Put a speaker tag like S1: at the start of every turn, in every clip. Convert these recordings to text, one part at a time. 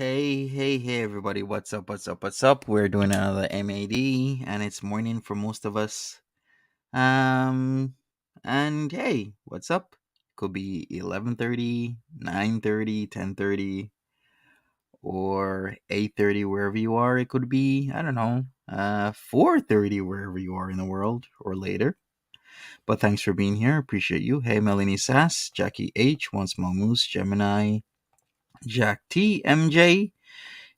S1: Hey, everybody. What's up? We're doing another MAD, and it's morning for most of us. Um, and hey, what's up? Could be 11:30, 9:30, 10:30, or 8:30 wherever you are. It could be, I don't know, 4:30 wherever you are in the world or later. But thanks for being here. Appreciate you. Hey, Melanie Sass, Jackie H, Once More Moose, Gemini, Jack T, MJ.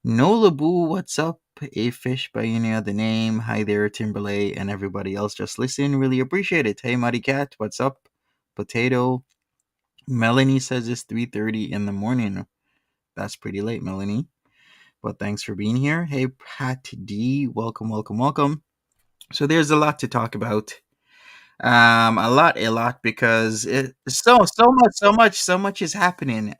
S1: Nola Boo, what's up? A Fish by any other name. Hi there, Timberlake, and everybody else just listening. Really appreciate it. Hey, Muddy Cat, what's up? Potato. Melanie says it's 3:30 in the morning. That's pretty late, Melanie. But thanks for being here. Hey, Pat D, welcome. So there's a lot to talk about. A lot, because it so much is happening.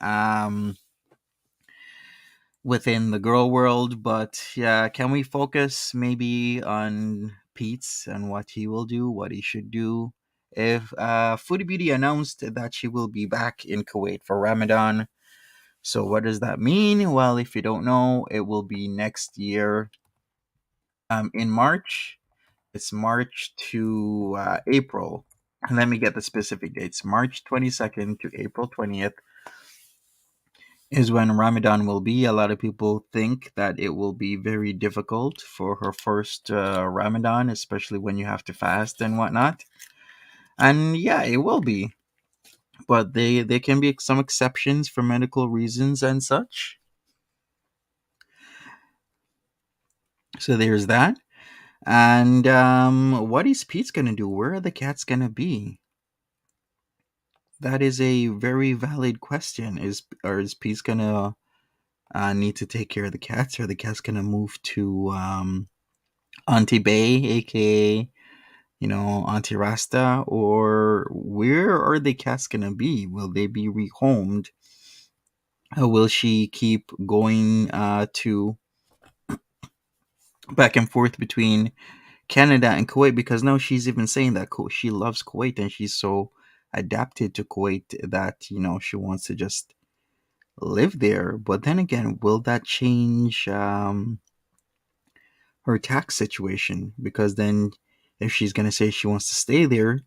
S1: Within the girl world. But yeah, can we focus maybe on Peetz and what he will do, what he should do? If Foodie Beauty announced that she will be back in Kuwait for Ramadan, so what does that mean? Well, if you don't know, it will be next year, in March. It's March to April. Let me get the specific dates. March 22nd to April 20th is when Ramadan will be. A lot of people think that it will be very difficult for her first Ramadan, especially when you have to fast and whatnot. And yeah, it will be. But there can be some exceptions for medical reasons and such. So there's that. And what is Pete's gonna do? Where are the cats gonna be? That is a very valid question. Is Pete's gonna need to take care of the cats, or the cats gonna move to Auntie Bay, aka Auntie Rasta, or where are the cats gonna be? Will they be rehomed? Will she keep going to back and forth between Canada and Kuwait? Because now she's even saying that she loves Kuwait and she's so adapted to Kuwait that she wants to just live there. But then again, will that change her tax situation? Because then, if she's gonna say she wants to stay there,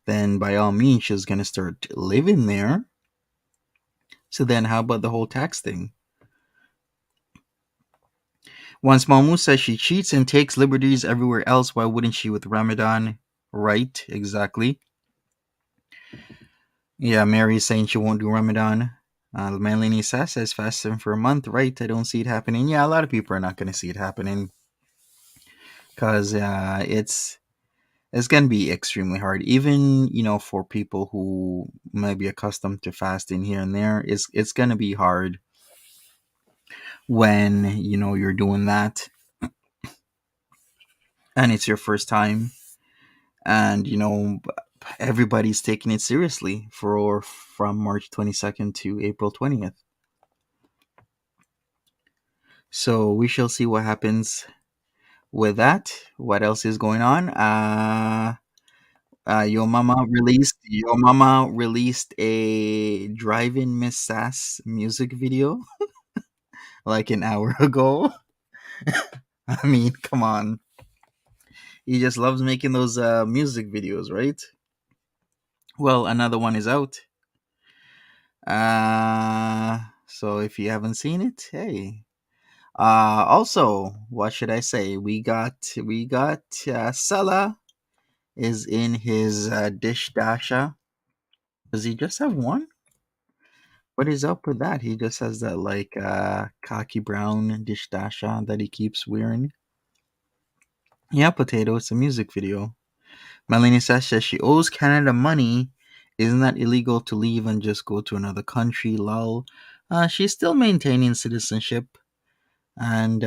S1: then by all means she's gonna start living there. So then, how about the whole tax thing? Once Mamu says she cheats and takes liberties everywhere else, why wouldn't she with Ramadan? Right, exactly. Yeah, Mary's saying she won't do Ramadan. Melanie says fasting for a month, right? I don't see it happening. Yeah, a lot of people are not going to see it happening because it's going to be extremely hard. Even for people who might be accustomed to fasting here and there, it's going to be hard when you're doing that and it's your first time, and everybody's taking it seriously for from March 22nd to April 20th. So we shall see what happens with that. What else is going on? Your mama released a driving Miss Sass music video like an hour ago. I mean, come on. He just loves making those music videos, right? Well, another one is out. So if you haven't seen it, hey. Also, what should I say? We got Salah is in his dish dasha. Does he just have one? What is up with that? He just has that like khaki brown dish dasha that he keeps wearing. Yeah, potato. It's a music video. Melanie says she owes Canada money. Isn't that illegal to leave and just go to another country? Lol. She's still maintaining citizenship, and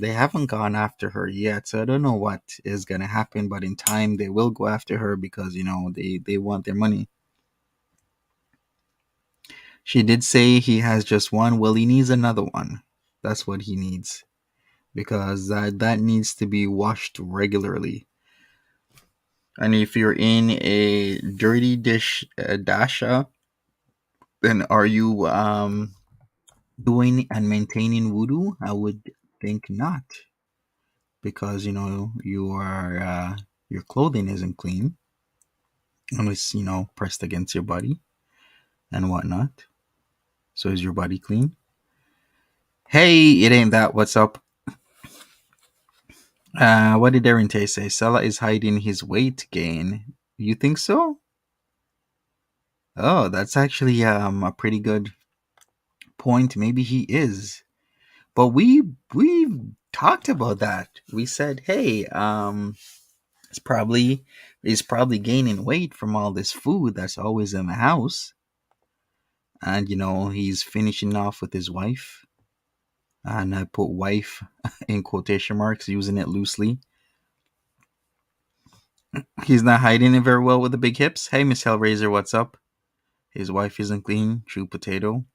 S1: they haven't gone after her yet. So I don't know what is gonna happen, but in time they will go after her because they want their money. She did say he has just one. Well, he needs another one. That's what he needs, because that needs to be washed regularly. And if you're in a dirty dish dasha, then are you doing and maintaining wudu? I would think not, because you are your clothing isn't clean unless pressed against your body and whatnot. So is your body clean? Hey, it ain't that. What's up? What did Darren say? Salah is hiding his weight gain. You think so? Oh, that's actually a pretty good point. Maybe he is. But we talked about that. We said, hey, it's probably he's probably gaining weight from all this food that's always in the house, and he's finishing off with his wife. And I put wife in quotation marks, using it loosely. He's not hiding it very well with the big hips. Hey, Miss Hellraiser, what's up? His wife isn't clean. True potato.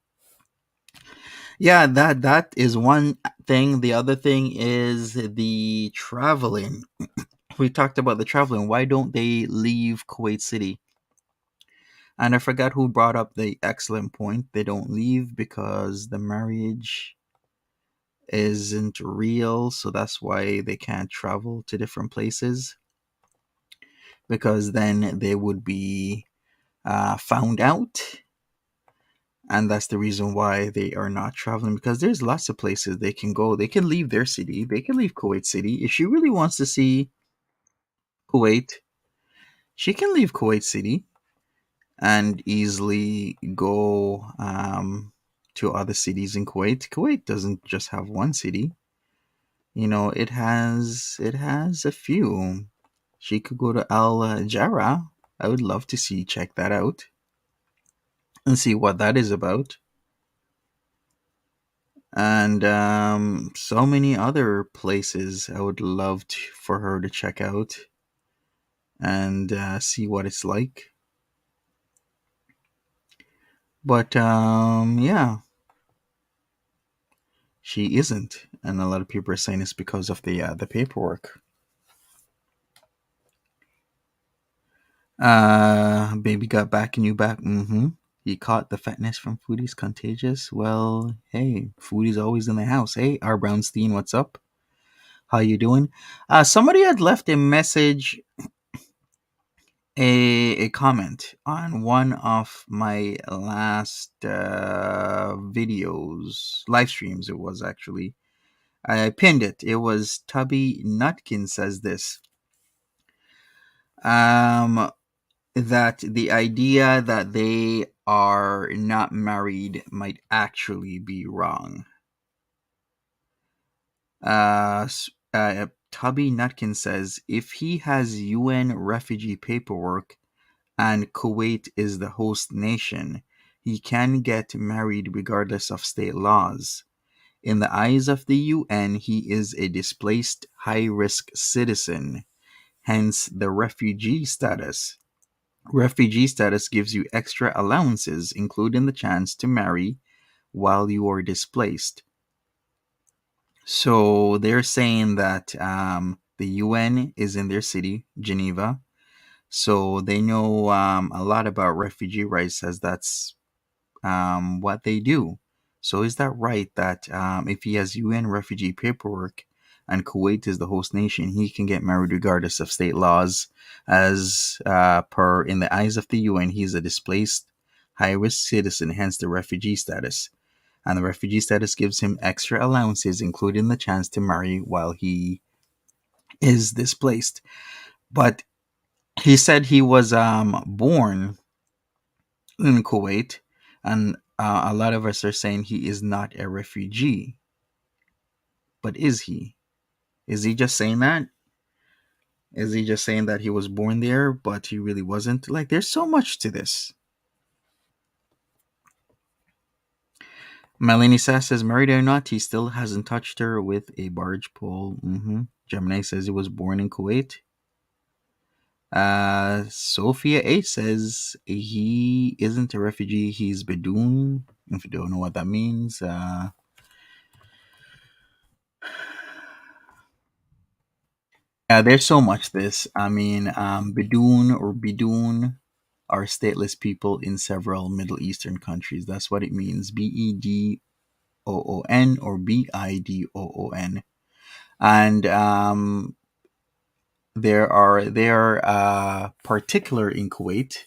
S1: Yeah, that is one thing. The other thing is the traveling. We talked about the traveling. Why don't they leave Kuwait City? And I forgot who brought up the excellent point. They don't leave because the marriage isn't real, so that's why they can't travel to different places. Because then they would be found out, and that's the reason why they are not traveling. Because there's lots of places they can go. They can leave their city. They can leave Kuwait City if she really wants to see Kuwait. She can leave Kuwait City and easily go to other cities in Kuwait. Kuwait doesn't just have one city. It has a few. She could go to Al Jarrah. I would love to check that out and see what that is about. And so many other places I would love for her to check out and see what it's like. But yeah, she isn't, and a lot of people are saying it's because of the paperwork. Baby got back and you back. Mm-hmm. He caught the fatness from Foodie's contagious. Well, hey, Foodie's always in the house. Hey, R. Brownstein, what's up? How you doing? Somebody had left a message, a comment on one of my last videos, live streams. It was actually. I pinned it. It was Tubby Nutkin says this. Um, that the idea that they are not married might actually be wrong. Tubby Nutkin says if he has UN refugee paperwork and Kuwait is the host nation, he can get married regardless of state laws. In the eyes of the UN, he is a displaced high risk citizen, hence the refugee status. Refugee status gives you extra allowances, including the chance to marry while you are displaced. So they're saying that the UN is in their city, Geneva. So they know a lot about refugee rights, as that's what they do. So is that right that if he has UN refugee paperwork and Kuwait is the host nation, he can get married regardless of state laws, as per in the eyes of the UN, he's a displaced high risk citizen, hence the refugee status. And the refugee status gives him extra allowances, including the chance to marry while he is displaced. But he said he was born in Kuwait, and a lot of us are saying he is not a refugee. But is he? Is he just saying that? Is he just saying that he was born there, but he really wasn't? Like, there's so much to this. Melanie Sass says, married or not, he still hasn't touched her with a barge pole. Gemini says he was born in Kuwait. Sophia H says he isn't a refugee, he's Bedouin. If you don't know what that means, yeah, there's so much this. I mean, Bedouin or Bedouin are stateless people in several Middle Eastern countries. That's what it means. Bidoon or Bidoon. And they are particular in Kuwait.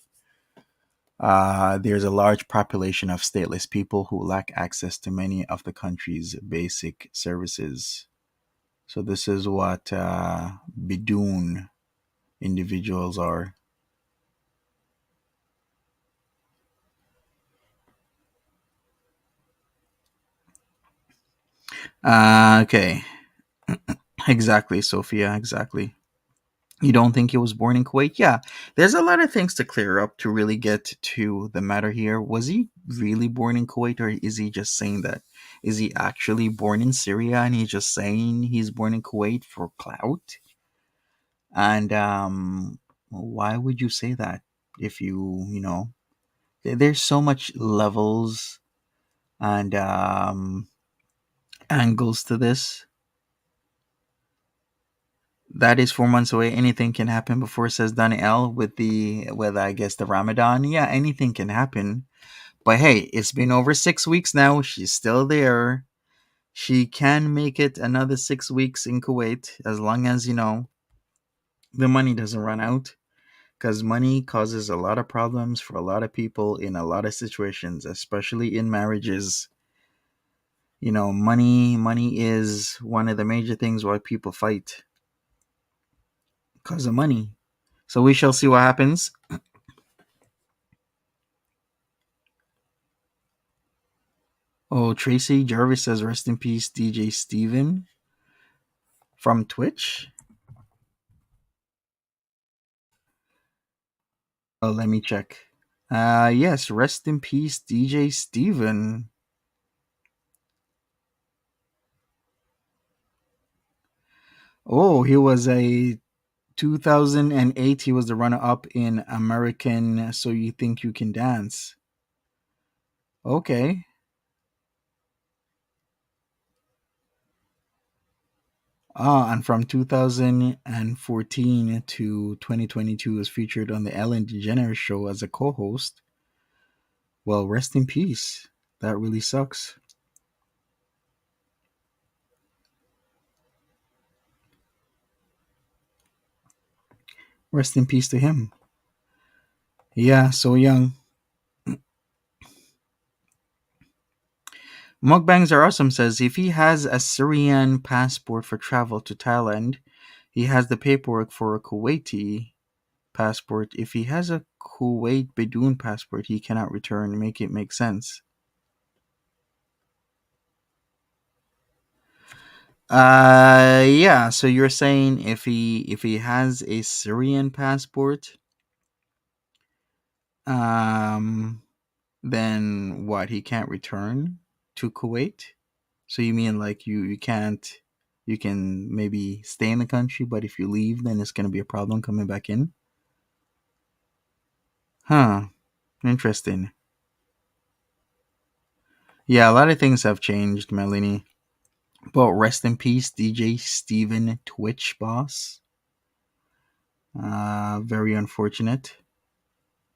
S1: There's a large population of stateless people who lack access to many of the country's basic services. So this is what Bidoon individuals are. Okay, exactly, Sophia, exactly. You don't think he was born in Kuwait? Yeah, there's a lot of things to clear up to really get to the matter here. Was he really born in Kuwait, or is he just saying that? Is he actually born in Syria and he's just saying he's born in Kuwait for clout? And why would you say that if there's so much levels and angles to this. That is 4 months away. Anything can happen before, says Danielle, with I guess the Ramadan. Yeah, anything can happen. But hey, it's been over 6 weeks now. She's still there. She can make it another 6 weeks in Kuwait as long as the money doesn't run out. Because money causes a lot of problems for a lot of people in a lot of situations, especially in marriages. Money is one of the major things why people fight because of money. So we shall see what happens. Oh, Tracy Jarvis says, "Rest in peace, DJ Steven from Twitch." Oh, let me check. Yes, rest in peace, DJ Steven. Oh, he was a 2008. He was the runner-up in American So You Think You Can Dance. Okay. And from 2014 to 2022 was featured on the Ellen DeGeneres show as a co-host. Well, rest in peace. That really sucks. Rest in peace to him. Yeah, so young. Mukbangs are awesome says if he has a Syrian passport for travel to Thailand, he has the paperwork for a Kuwaiti passport. If he has a Kuwait Bidoon passport, he cannot return. Make it make sense. Yeah, so you're saying if he has a Syrian passport, um then what, he can't return to Kuwait? So you mean like you can't, you can maybe stay in the country, but if you leave, then it's gonna be a problem coming back in? Huh. Interesting. Yeah, a lot of things have changed, Melanie. But rest in peace, DJ Steven Twitch boss. Very unfortunate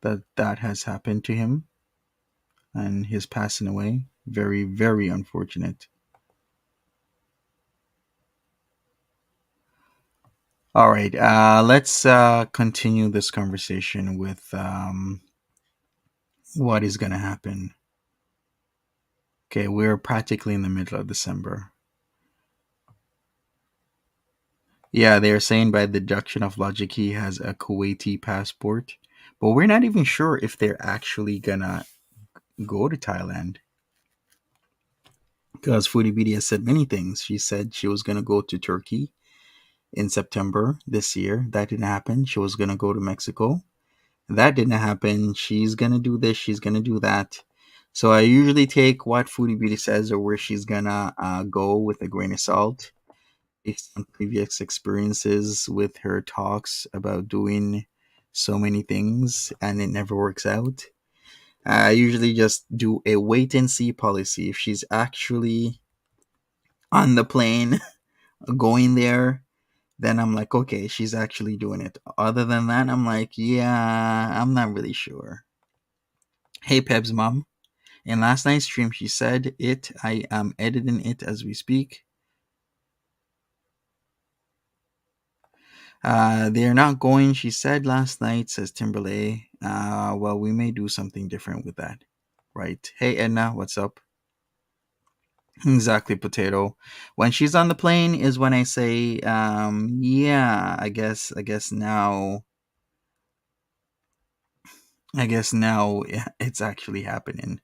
S1: that that has happened to him and his passing away. Very, very unfortunate. All right, let's continue this conversation with what is going to happen. Okay, we're practically in the middle of December. Yeah, they're saying by deduction of logic he has a Kuwaiti passport, but we're not even sure if they're actually gonna go to Thailand. Because Foodie Beauty has said many things. She said she was gonna go to Turkey in September this year. That didn't happen. She was gonna go to Mexico. That didn't happen. She's gonna do this. She's gonna do that. So I usually take what Foodie Beauty says or where she's gonna go with a grain of salt based on previous experiences with her talks about doing so many things and it never works out. I usually just do a wait and see policy. If she's actually on the plane going there, then I'm like, okay, she's actually doing it. Other than that, I'm like, yeah, I'm not really sure. Hey, Peb's mom. In last night's stream, she said it. I am editing it as we speak. They're not going, she said last night, says Timberlake. Well, we may do something different with that. Right. Hey, Edna, what's up? Exactly, potato. When she's on the plane is when I say, yeah, I guess now it's actually happening.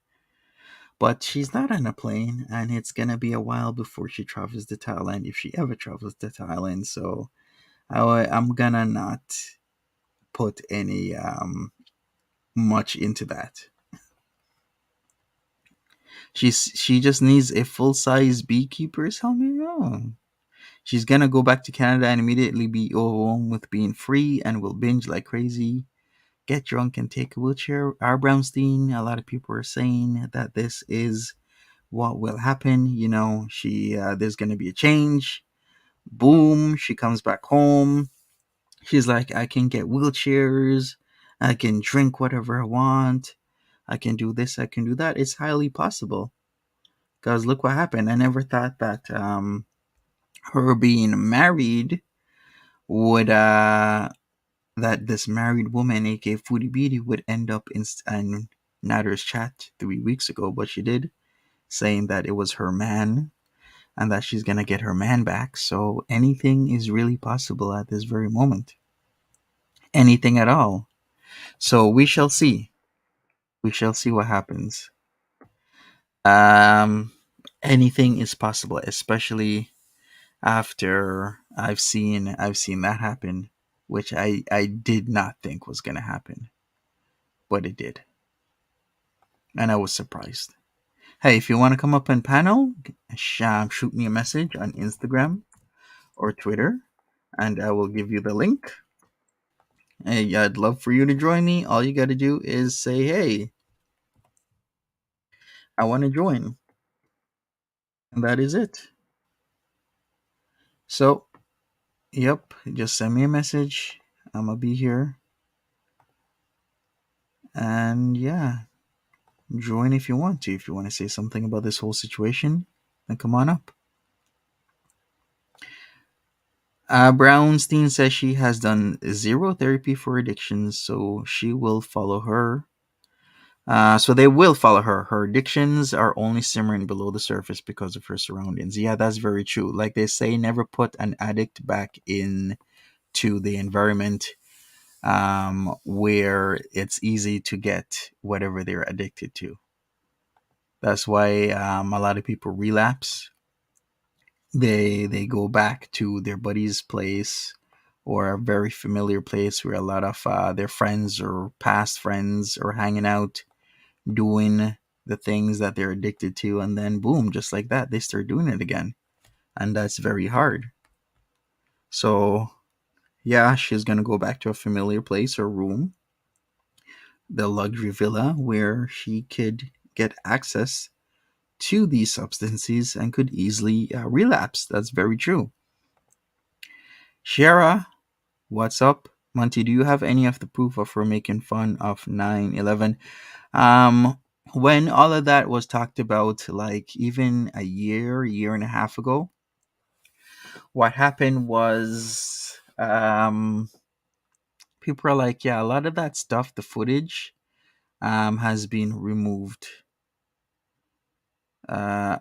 S1: But she's not on a plane, and it's gonna be a while before she travels to Thailand, if she ever travels to Thailand. So I'm gonna not put any much into that. She just needs a full size beekeeper's helmet. Oh. She's gonna go back to Canada and immediately be overwhelmed with being free and will binge like crazy. Get drunk and take a wheelchair. R. Brownstein, a lot of people are saying that this is what will happen. She there's gonna be a change. Boom, she comes back home. She's like, I can get wheelchairs. I can drink whatever I want. I can do this. I can do that. It's highly possible. Because look what happened. I never thought that her being married would that this married woman, aka Foodie Beauty, would end up in Natter's chat 3 weeks ago, but she did, saying that it was her man and that she's gonna get her man back. So anything is really possible at this very moment. Anything at all. So we shall see. We shall see what happens. Um, anything is possible, especially after I've seen that happen, which I did not think was gonna happen, but it did, and I was surprised. Hey, if you want to come up and panel, shoot me a message on Instagram or Twitter, and I will give you the link. Hey, I'd love for you to join me. All you got to do is say, "Hey, I want to join," and that is it. So, yep, just send me a message. I'm gonna be here, and yeah, join if you want to. If you want to say something about this whole situation, then come on up. Brownstein says she has done zero therapy for addictions, so she will follow her. So they will follow her. Her addictions are only simmering below the surface because of her surroundings. Yeah, that's very true. Like they say, never put an addict back into the environment where it's easy to get whatever they're addicted to. That's why a lot of people relapse. They go back to their buddy's place or a very familiar place where a lot of their friends or past friends are hanging out, doing the things that they're addicted to, and then boom, just like that, they start doing it again, and that's very hard. So yeah, she's gonna go back to a familiar place or room, the luxury villa where she could get access to these substances and could easily relapse. That's very true. Shara, what's up? Monty, do you have any of the proof of her making fun of 9/11? Um, when all of that was talked about, like even a year and a half ago, what happened was people are like, yeah, a lot of that stuff, the footage, has been removed. Uh,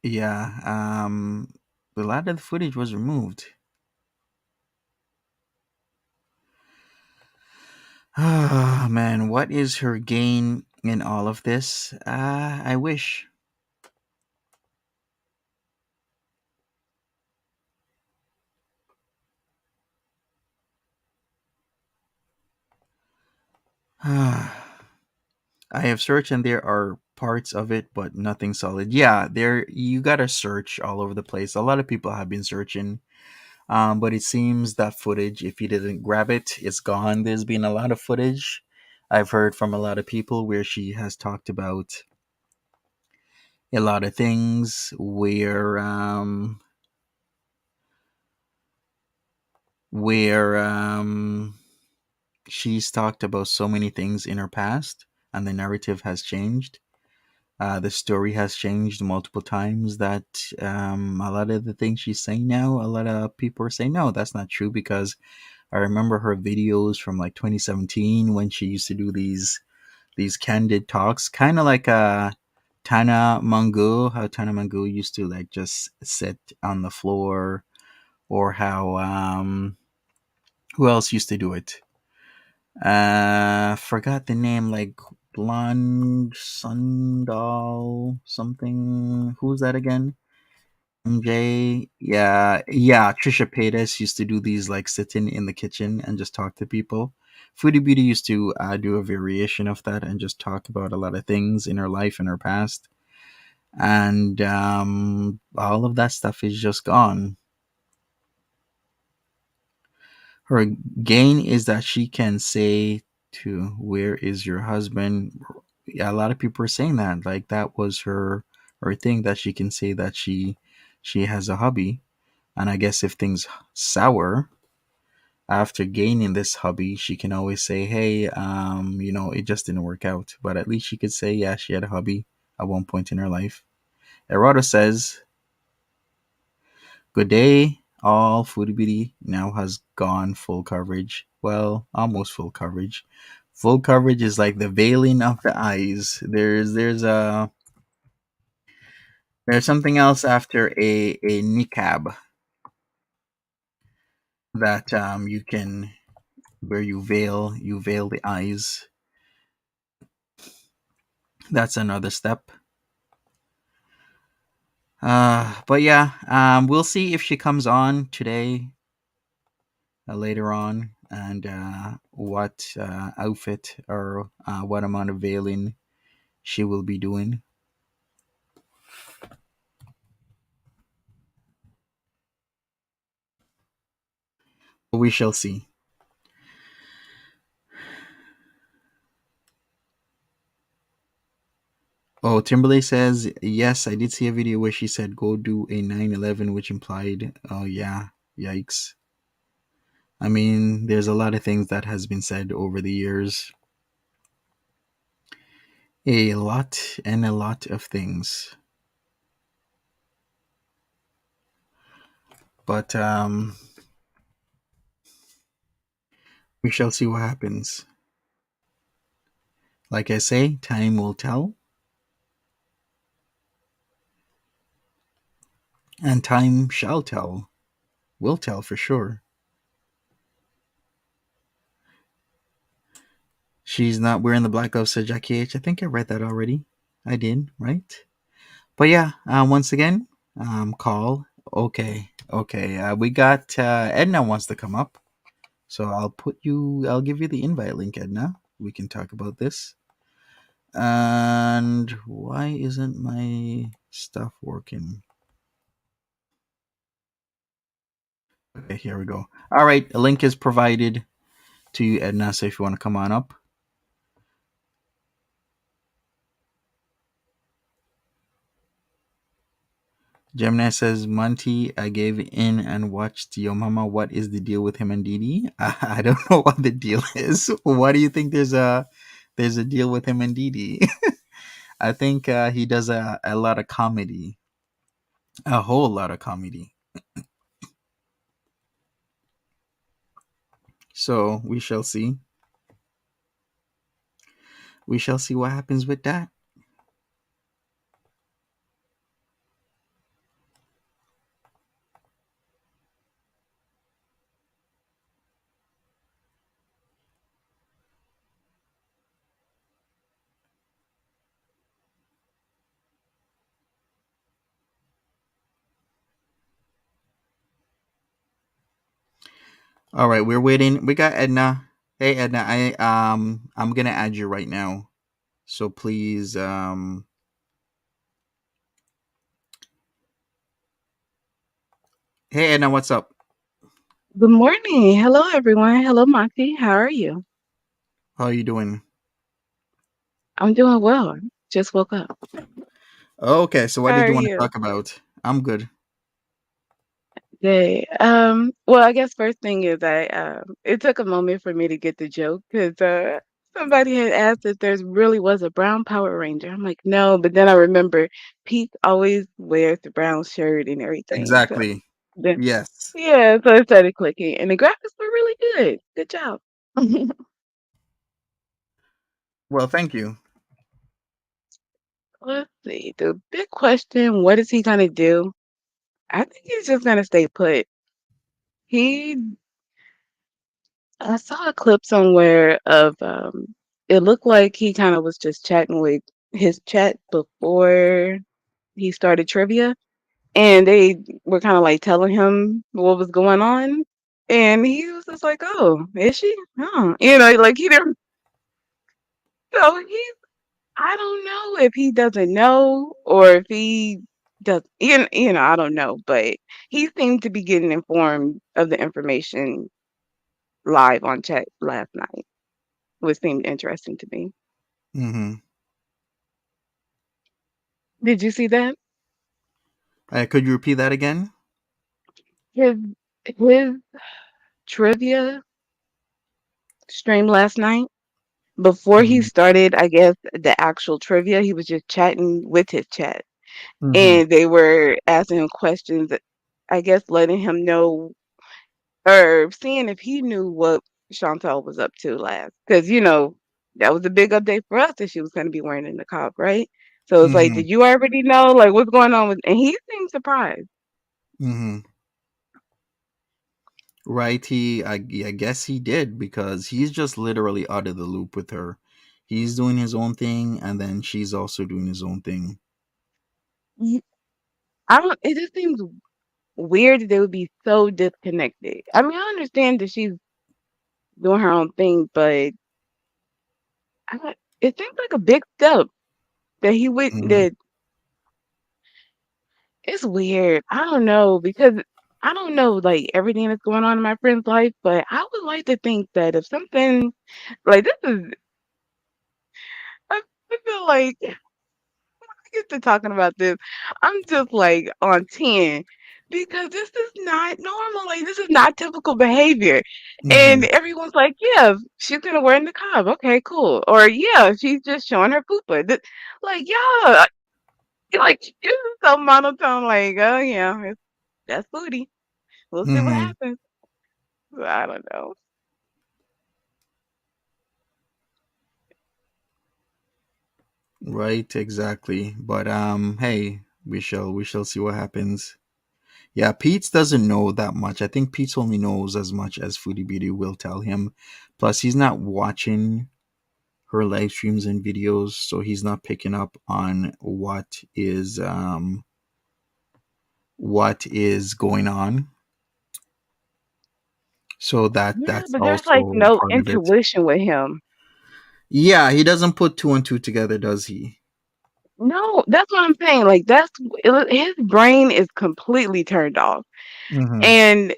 S1: yeah, a lot of the footage was removed. Ah, man, what is her gain in all of this? I wish. I have searched and there are parts of it, but nothing solid. Yeah, there you gotta search all over the place. A lot of people have been searching, but it seems that footage, if you didn't grab it, it's gone. There's been a lot of footage I've heard from a lot of people where she has talked about a lot of things where she's talked about so many things in her past, and the narrative has changed. The story has changed multiple times. That a lot of the things she's saying now, a lot of people are saying no, that's not true, because I remember her videos from like 2017 when she used to do these candid talks, kind of like Tana Mango, how Tana Mango used to like just sit on the floor, or how who else used to do it? Forgot the name, like Blonde Sundal something. Who's that again? MJ. Yeah, yeah. Trisha Paytas used to do these like sitting in the kitchen and just talk to people. Foodie Beauty used to do a variation of that and just talk about a lot of things in her life and her past, and all of that stuff is just gone. Her gain is that she can say to where is your husband. Yeah, a lot of people are saying that, like that was her thing, that she can say that she has a hubby. And I guess if things sour after gaining this hubby, she can always say, hey, it just didn't work out, but at least she could say, yeah, she had a hubby at one point in her life. Errata says, good day. All Foodie Beauty now has gone full coverage. Well, almost full coverage. Full coverage is like the veiling of the eyes. There's something else after a niqab that you can, where you veil the eyes. That's another step. But yeah, we'll see if she comes on today, later on, and what outfit or what amount of veiling she will be doing. We shall see. Oh, Timberlake says, yes, I did see a video where she said, go do a 9/11, which implied, oh, yeah, yikes. I mean, there's a lot of things that has been said over the years. A lot and a lot of things. But we shall see what happens. Like I say, time will tell, and time shall tell. Will tell for sure. She's not wearing the Black Ops, said Jackie H. I think I read that already. I did, right? But yeah, once again, call. Okay, okay. We got Edna wants to come up, so I'll give you the invite link, Edna. We can talk about this. And why isn't my stuff working? Okay, here we go. All right, a link is provided to you, Edna. So if you want to come on up. Gemini says, Monty, I gave in and watched Yo Mama. What is the deal with him and Didi? I don't know what the deal is. Why do you think there's a deal with him and Didi? I think he does a lot of comedy, a whole lot of comedy. So we shall see. We shall see what happens with that. All right, we're waiting. We got Edna. Hey Edna, I'm gonna add you right now. So please hey Edna, what's up?
S2: Good morning. Hello, everyone. Hello, Monty. How are you?
S1: How are you doing?
S2: I'm doing well. Just woke up.
S1: Okay, so what
S2: How
S1: did
S2: are
S1: you want to
S2: you?
S1: talk about? I'm good.
S2: Okay. Well, I guess first thing is it took a moment for me to get the joke because somebody had asked if there really was a brown Power Ranger. I'm like, no, but then I remember Pete always wears the brown shirt and everything. So
S1: Exactly.
S2: then,
S1: Yes.
S2: yeah, so it started clicking, and the graphics were really good. Good job.
S1: Well, thank you.
S2: Let's see. The big question: what is he gonna do? I think he's just gonna stay put. He I saw a clip somewhere of it looked like he kind of was just chatting with his chat before he started trivia, and they were kind of like telling him what was going on, and he was just like, "Oh, is she? Oh, like he didn't." So I don't know if he doesn't know or if he does. I don't know, but he seemed to be getting informed of the information live on chat last night, which seemed interesting to me.
S1: Mm-hmm.
S2: Did you see that?
S1: Could you repeat that again?
S2: His his trivia stream last night. Before he
S1: Mm-hmm.
S2: started, I guess the actual trivia, he was just chatting with his chat,
S1: Mm-hmm.
S2: and they were asking him questions. I guess letting him know or seeing if he knew what Chantal was up to last, because that was a big update for us that she was going to be wearing the niqab, right? So it's like,
S1: Mm-hmm.
S2: did you already know like what's going on with? And he seemed surprised.
S1: Mm-hmm. Right. I guess he did because he's just literally out of the loop with her. He's doing his own thing, and then she's also doing his own thing.
S2: Ye- I don't. It just seems weird that they would be so disconnected. I mean, I understand that she's doing her own thing, but it seems like a big step that he would
S1: Mm-hmm.
S2: that it's weird. I don't know because I don't know like everything that's going on in my friend's life, but I would like to think that if something like this is, I feel like get to talking about this, I'm just like on 10 because this is not normal. Like, this is not typical behavior.
S1: Mm-hmm.
S2: And everyone's like, yeah, she's going to wear niqab. Okay, cool. Or, yeah, she's just showing her poopa. Like, yeah, like, this is so monotone. Like, oh, yeah, that's booty. We'll see what
S1: Mm-hmm.
S2: happens. I don't know.
S1: Right. Exactly. But hey, we shall see what happens. Yeah, Pete's doesn't know that much. I think Pete's only knows as much as Foodie Beauty will tell him. Plus, he's not watching her live streams and videos, so he's not picking up on what is going on. So
S2: Yeah,
S1: that's
S2: but there's like
S1: also
S2: no
S1: part of it.
S2: intuition with him.
S1: Yeah, he doesn't put two and two together, does he?
S2: No, that's what I'm saying. Like, his brain is completely turned off.
S1: Mm-hmm.
S2: And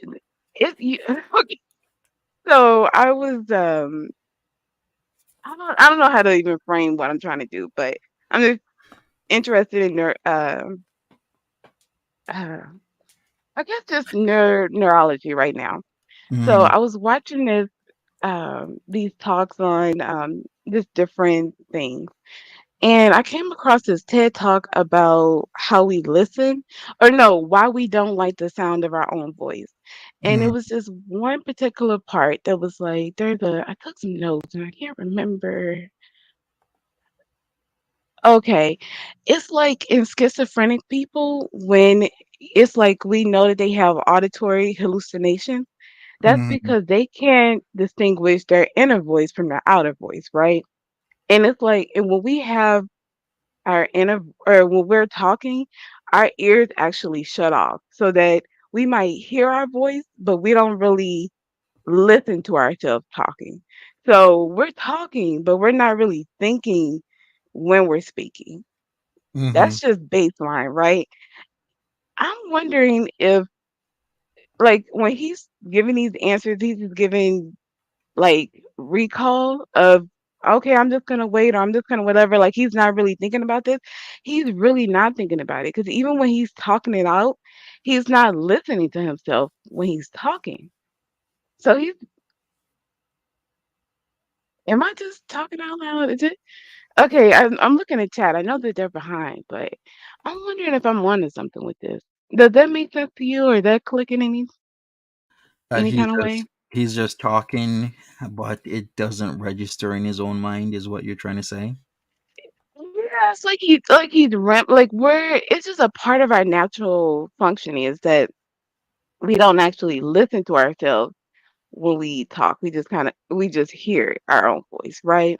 S2: it you okay, so I don't know how to even frame what I'm trying to do, but I'm just interested in uh I guess just neurology right now. So
S1: Mm-hmm.
S2: I was watching these talks on just different things. And I came across this TED talk about how we listen, or no, why we don't like the sound of our own voice. And it
S1: Mm-hmm.
S2: was this one particular part that was like, I took some notes and I can't remember. Okay. It's like in schizophrenic people, when it's like we know that they have auditory hallucinations, that's
S1: Mm-hmm.
S2: because they can't distinguish their inner voice from their outer voice, right? And it's like, and when we have our inner or when we're talking, our ears actually shut off so that we might hear our voice, but we don't really listen to ourselves talking. So we're talking, but we're not really thinking when we're speaking.
S1: Mm-hmm.
S2: That's just baseline, right? I'm wondering if, like, when he's giving these answers, he's just giving like recall of okay, I'm just gonna wait or I'm just gonna whatever. Like he's not really thinking about this. He's really not thinking about it because even when he's talking it out, he's not listening to himself when he's talking. So he's, am I just talking out loud? Is it? Okay, I'm looking at chat. I know that they're behind, but I'm wondering if I'm onto something with this. Does that make sense to you or that click in any
S1: He's
S2: kind of way?
S1: just talking, but it doesn't register in his own mind, is what you're trying to say.
S2: Yeah, it's like he's like we're it's just a part of our natural functioning is that we don't actually listen to ourselves when we talk. We just hear our own voice, right?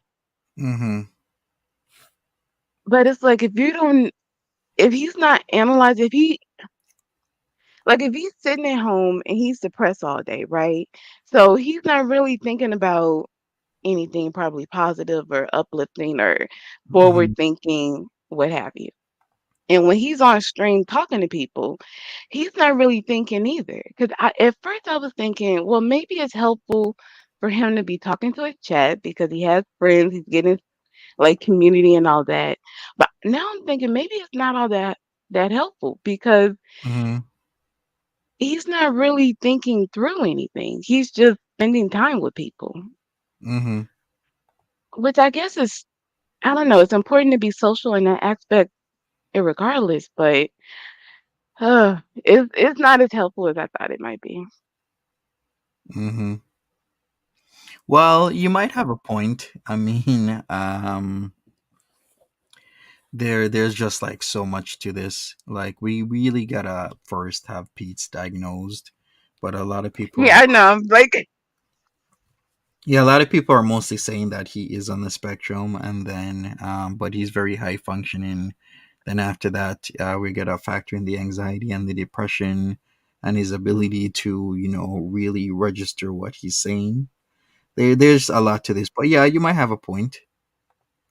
S1: Mm-hmm.
S2: But it's like if he's not analyzing, if he's sitting at home and he's depressed all day, right? So he's not really thinking about anything probably positive or uplifting or forward
S1: Mm-hmm.
S2: thinking, what have you. And when he's on stream talking to people, he's not really thinking either. Because at first I was thinking, well, maybe it's helpful for him to be talking to a chat because he has friends, he's getting like community and all that. But now I'm thinking maybe it's not all that helpful because
S1: Mm-hmm.
S2: he's not really thinking through anything. He's just spending time with people,
S1: Mm-hmm.
S2: which I guess is, I don't know, it's important to be social in that aspect regardless, but it's not as helpful as I thought it might be.
S1: Mm-hmm. Well, you might have a point. I mean, there's just like so much to this. Like we really gotta first have Pete's diagnosed, but a lot of people
S2: Yeah,
S1: are,
S2: I know. I'm like,
S1: yeah, a lot of people are mostly saying that he is on the spectrum, and then but he's very high functioning. Then after that, we gotta factor in the anxiety and the depression, and his ability to really register what he's saying. There's a lot to this, but yeah, you might have a point.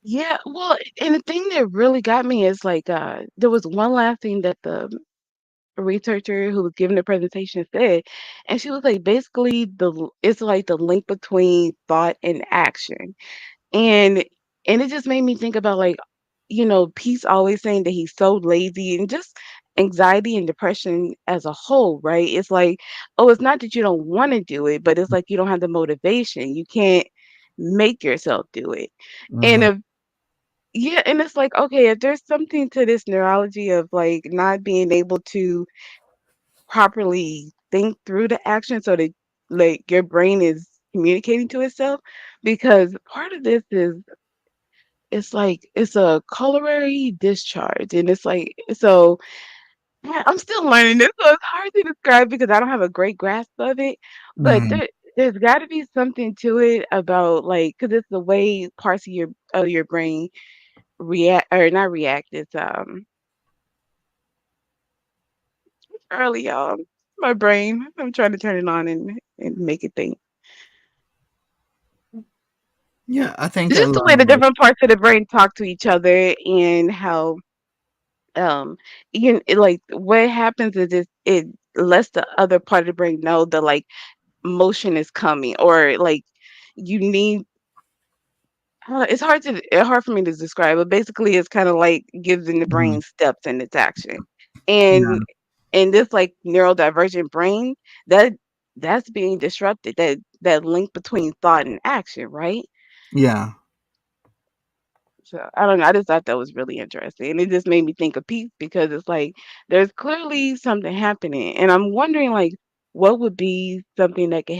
S2: yeah, well, and the thing that really got me is like, there was one last thing that the researcher who was giving the presentation said, and she was like, basically, it's like the link between thought and action. And it just made me think about like, Pete's always saying that he's so lazy and just anxiety and depression as a whole, right? It's like, oh, it's not that you don't want to do it, but it's like you don't have the motivation. You can't make yourself do it. And
S1: Hmm.
S2: if yeah, and it's like, okay, if there's something to this neurology of like not being able to properly think through the action so that like your brain is communicating to itself, because part of this is it's like it's a corollary discharge, and it's like so I'm still learning this, so it's hard to describe because I don't have a great grasp of it. But
S1: Hmm.
S2: there's got to be something to it about like because it's the way parts of your brain react or not react. It's early, y'all. My brain. I'm trying to turn it on and make it think.
S1: Yeah, I think
S2: It's
S1: a
S2: just the
S1: lot
S2: way the
S1: of it.
S2: different parts of the brain talk to each other and how um like what happens is it lets the other part of the brain know that like motion is coming or like you need it's hard for me to describe, but basically it's kind of like giving the
S1: Mhm.
S2: brain steps in its action.
S1: Yeah,
S2: And in this like neurodivergent brain, that that's being disrupted, that link between thought and action, right?
S1: yeah.
S2: So I don't know. I just thought that was really interesting. And it just made me think of peace because it's like there's clearly something happening. And I'm wondering like what would be something that could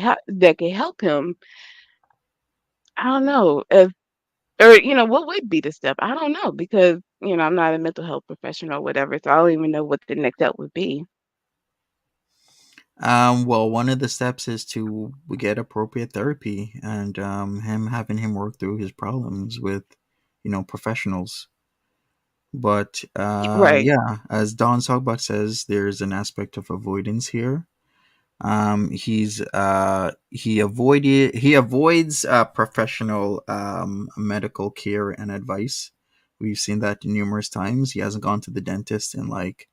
S2: help him. I don't know. Or what would be the step? I don't know because, I'm not a mental health professional or whatever, so I don't even know what the next step would be.
S1: Well, one of the steps is to get appropriate therapy and him having him work through his problems with, professionals. But
S2: Right.
S1: yeah, as Don Sogbach says, there's an aspect of avoidance here. He avoids professional medical care and advice. We've seen that numerous times. He hasn't gone to the dentist in like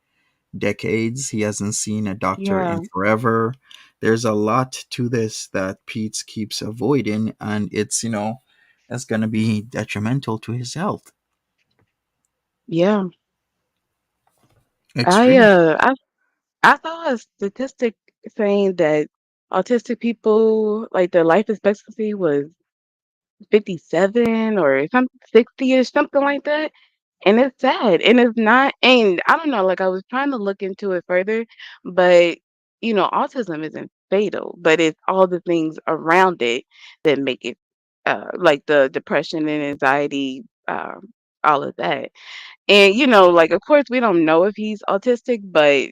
S1: decades. He hasn't seen a doctor in
S2: Yeah.
S1: forever. There's a lot to this that Pete's keeps avoiding, and it's That's gonna be detrimental to his health.
S2: Yeah. I
S1: Extreme.
S2: uh I I saw a statistic saying that autistic people, like their life expectancy was 57 or some 60ish, something like that. And it's sad. And it's not, and I don't know, like I was trying to look into it further, but autism isn't fatal, but it's all the things around it that make it like the depression and anxiety, all of that. And like of course we don't know if he's autistic, but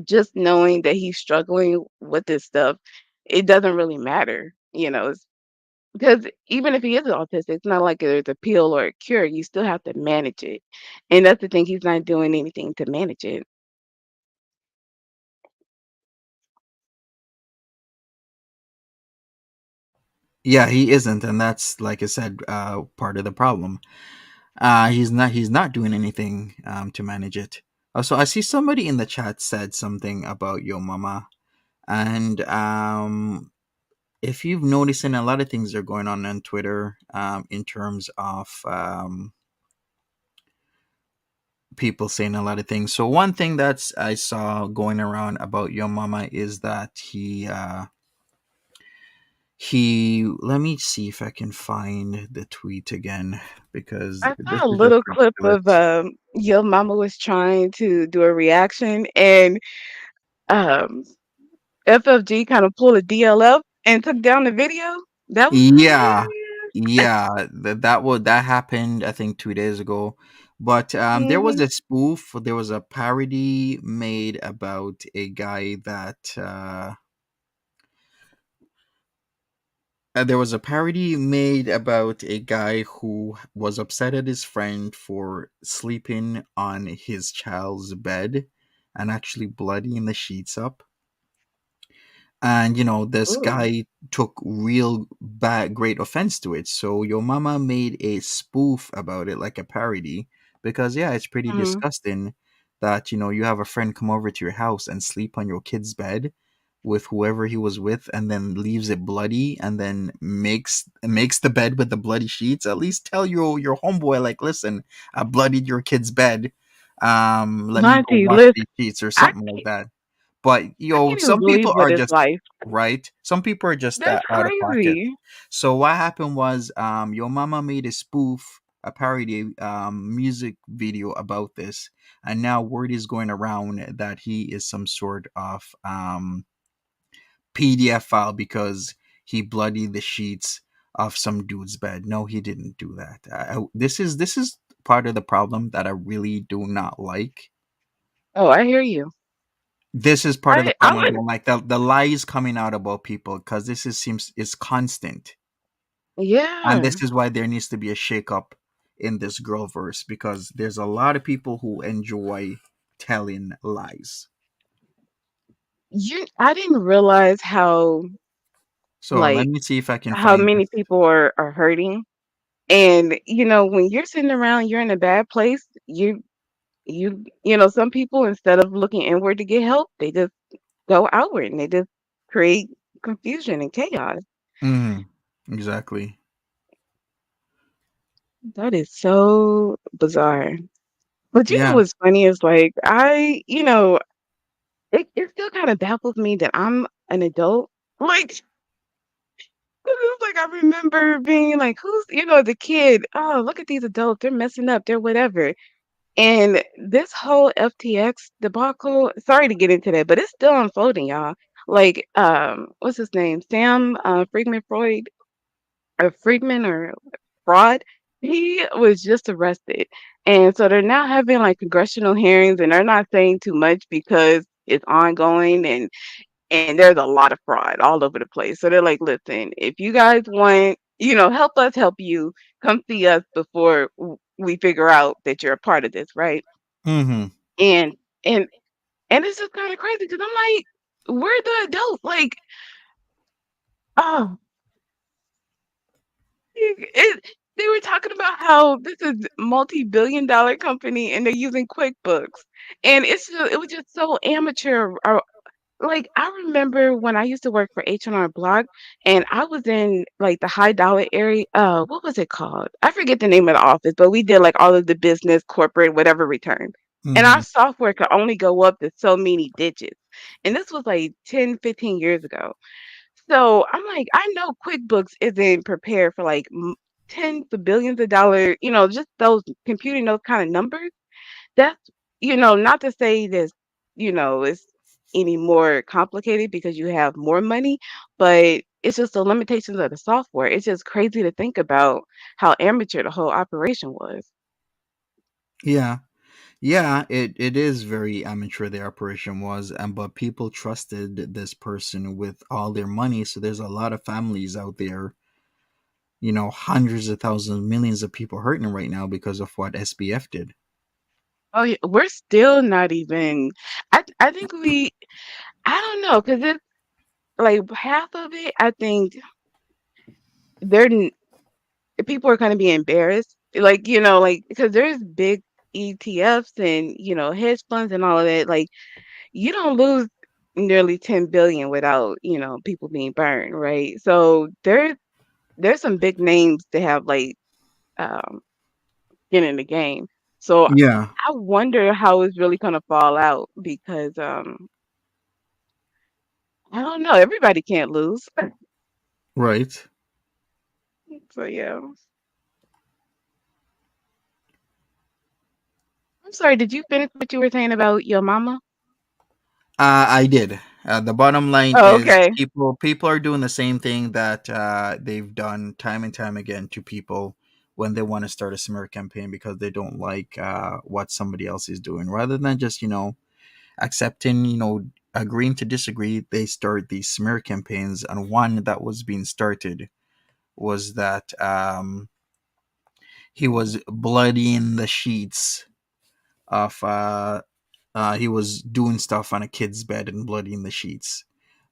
S2: just knowing that he's struggling with this stuff, it doesn't really matter, because even if he is autistic, it's not like there's a pill or a cure. You still have to manage it. And that's the thing, he's not doing anything to manage it.
S1: Yeah, he isn't, and that's like I said, part of the problem. He's not doing anything to manage it. Also, I see somebody in the chat said something about your mama, and if you've noticed, in a lot of things are going on Twitter, in terms of people saying a lot of things. So one thing that's I saw going around about your mama is that he let me see if I can find the tweet again because
S2: I
S1: this
S2: saw a
S1: is just
S2: little clip of
S1: ridiculous.
S2: your mama was trying to do a reaction, and um FFG kind of pulled a DLF and took down the video. That was
S1: Yeah,
S2: hilarious.
S1: yeah, that happened I think 2 days ago. But there was
S2: Hmm.
S1: a spoof. There was a parody made about a guy that there was a parody made about a guy who was upset at his friend for sleeping on his child's bed and actually bloodying the sheets up. And this
S2: Ooh.
S1: guy took real bad great offense to it, so your mama made a spoof about it, like a parody, because yeah, it's pretty
S2: Hmm.
S1: disgusting that you have a friend come over to your house and sleep on your kid's bed with whoever he was with, and then leaves it bloody, and then makes the bed with the bloody sheets. At least tell your homeboy, like, listen, I bloodied your kid's bed, let me go
S2: Monty,
S1: wash
S2: listen,
S1: these sheets or
S2: I
S1: something like that. But
S2: I can't even
S1: some
S2: believe
S1: people
S2: what
S1: are
S2: is
S1: just
S2: life.
S1: right. Some people are just
S2: That's
S1: out of pocket.
S2: crazy.
S1: So what happened was, your mama made a spoof, a parody music video about this, and now word is going around that he is some sort of PDF file because he bloodied the sheets of some dude's bed. No, he didn't do that. This is part of the problem that I really do not like.
S2: Oh, I hear you.
S1: This is part of the
S2: I
S1: problem I
S2: would,
S1: don't like, the lies coming out about people, because this seems is constant, and
S2: yeah.
S1: this is why there needs to be a shakeup in this girl verse, because there's a lot of people who enjoy telling lies.
S2: I didn't realize how
S1: So let
S2: like
S1: me see if I can
S2: how
S1: find
S2: many
S1: this.
S2: people are hurting. And when you're sitting around, you're in a bad place, some people, instead of looking inward to get help, they just go outward and they just create confusion and chaos.
S1: Mhm. Exactly.
S2: That is so bizarre. But
S1: Yeah.
S2: what's funny is like it still kind of baffles me that I'm an adult. Like, 'cause it's like I remember being like, who's, as a kid, oh, look at these adults, they're messing up, they're whatever. And this whole FTX debacle, sorry to get into that, but it's still unfolding, y'all. Like, what's his name? Sam Friedman Freud or Friedman or Fraud. He was just arrested. And so they're now having like congressional hearings, and they're not saying too much because it's ongoing, and there's a lot of fraud all over the place. So they're like, listen, if you guys want, help us help you, come see us before we figure out that you're a part of this, right?
S1: Mhm.
S2: And and and it's just kind of crazy because I'm like, we're the adults. Like, oh, they were talking about how this is multi-billion-dollar company and they're using QuickBooks, and it was just so amateur. like, I remember when I used to work for H&R Block, and I was in, like, the high dollar area, what was it called? I forget the name of the office, but we did, like, all of the business, corporate, whatever return, and our
S1: Hmm.
S2: software could only go up to so many digits, and this was, like, 10, 15 years ago. So, I'm like, I know QuickBooks isn't prepared for, like, tens of billions of dollars, just those computing those kinda numbers. That's not to say this, it's any more complicated because you have more money, but it's just the limitations of the software. It's just crazy to think about how amateur the whole operation was.
S1: Yeah. Yeah, it is very amateur the operation was, and but people trusted this person with all their money. So there's a lot of families out there, hundreds of thousands, millions of people hurting right now because of what SBF did.
S2: Oh yeah, we're still not even. I think I don't know because it's like half of it. I think they're people are going to be embarrassed, like like because there's big ETFs and hedge funds and all of that. Like you don't lose nearly 10 billion without, people being burned, right? So there's some big names that have like um skin in the game. So
S1: Yeah,
S2: I wonder how it's really gonna fall out because I don't know, everybody can't lose.
S1: right.
S2: So yeah. I'm sorry, did you finish what you were saying about your mama?
S1: I did. The bottom line
S2: Oh,
S1: is
S2: okay.
S1: people are doing the same thing that they've done time and time again to people when they want to start a smear campaign because they don't like what somebody else is doing. Rather than just accepting, agreeing to disagree, they start these smear campaigns. And one that was being started was that he was bloodying the sheets of he was doing stuff on a kid's bed and bloodying the sheets.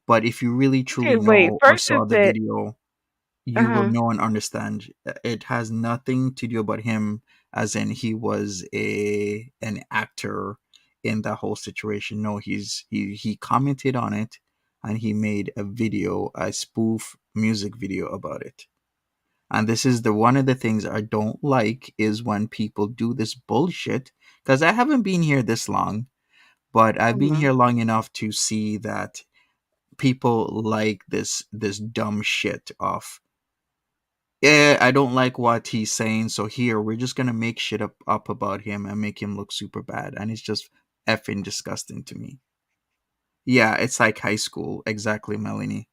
S1: But if you really
S2: Okay,
S1: truly
S2: wait.
S1: know or
S2: First
S1: saw
S2: is
S1: the
S2: that
S1: video, you will
S2: uh-huh.
S1: know and understand it has nothing to do about him, as in he was an actor in that whole situation. No, he commented on it and he made a video, a spoof music video about it. And this is the one of the things I don't like is when people do this bullshit, because I haven't been here this long, but I've been
S2: Mhm.
S1: here long enough to see that people like this dumb shit of, yeah, I don't like what he's saying, so here we're just gonna make shit up about him and make him look super bad, and it's just effing disgusting to me. Yeah, it's like high school, exactly, Melanie.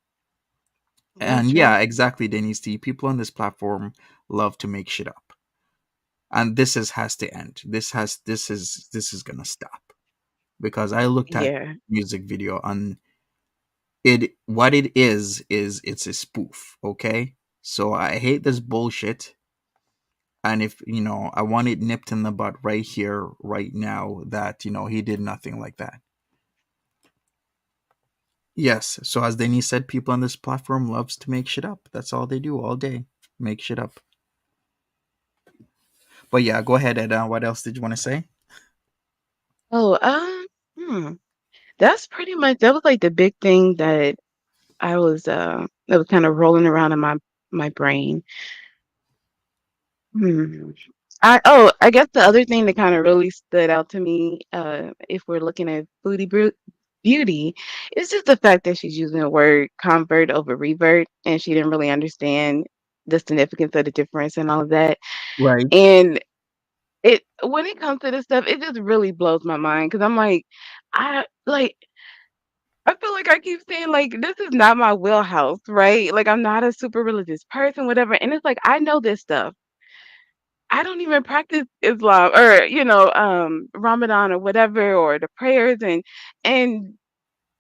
S2: That's
S1: And
S2: true.
S1: yeah, exactly, Denise D. People on this platform love to make shit up, and this is has to end. This is gonna stop because I looked at
S2: Yeah.
S1: music video and it what it is it's a spoof. Okay, so I hate this bullshit. And if I want it nipped in the butt right here right now that he did nothing like that. Yes, so as Denise said, people on this platform loves to make shit up. That's all they do all day, make shit up. But yeah, go ahead, Ed. What else did you want to say?
S2: Oh, that's pretty much that was like the big thing that that was kind of rolling around in my brain. Hmm. I guess the other thing that kind of really stood out to me, if we're looking at Beauty, is just the fact that she's using the word convert over revert, and she didn't really understand the significance of the difference and all of that.
S1: Right.
S2: And it when it comes to this stuff, it just really blows my mind because I'm like, like I feel like I keep saying like this is not my wheelhouse, right? Like I'm not a super religious person, whatever. And it's like I know this stuff. I don't even practice Islam or, Ramadan or whatever or the prayers and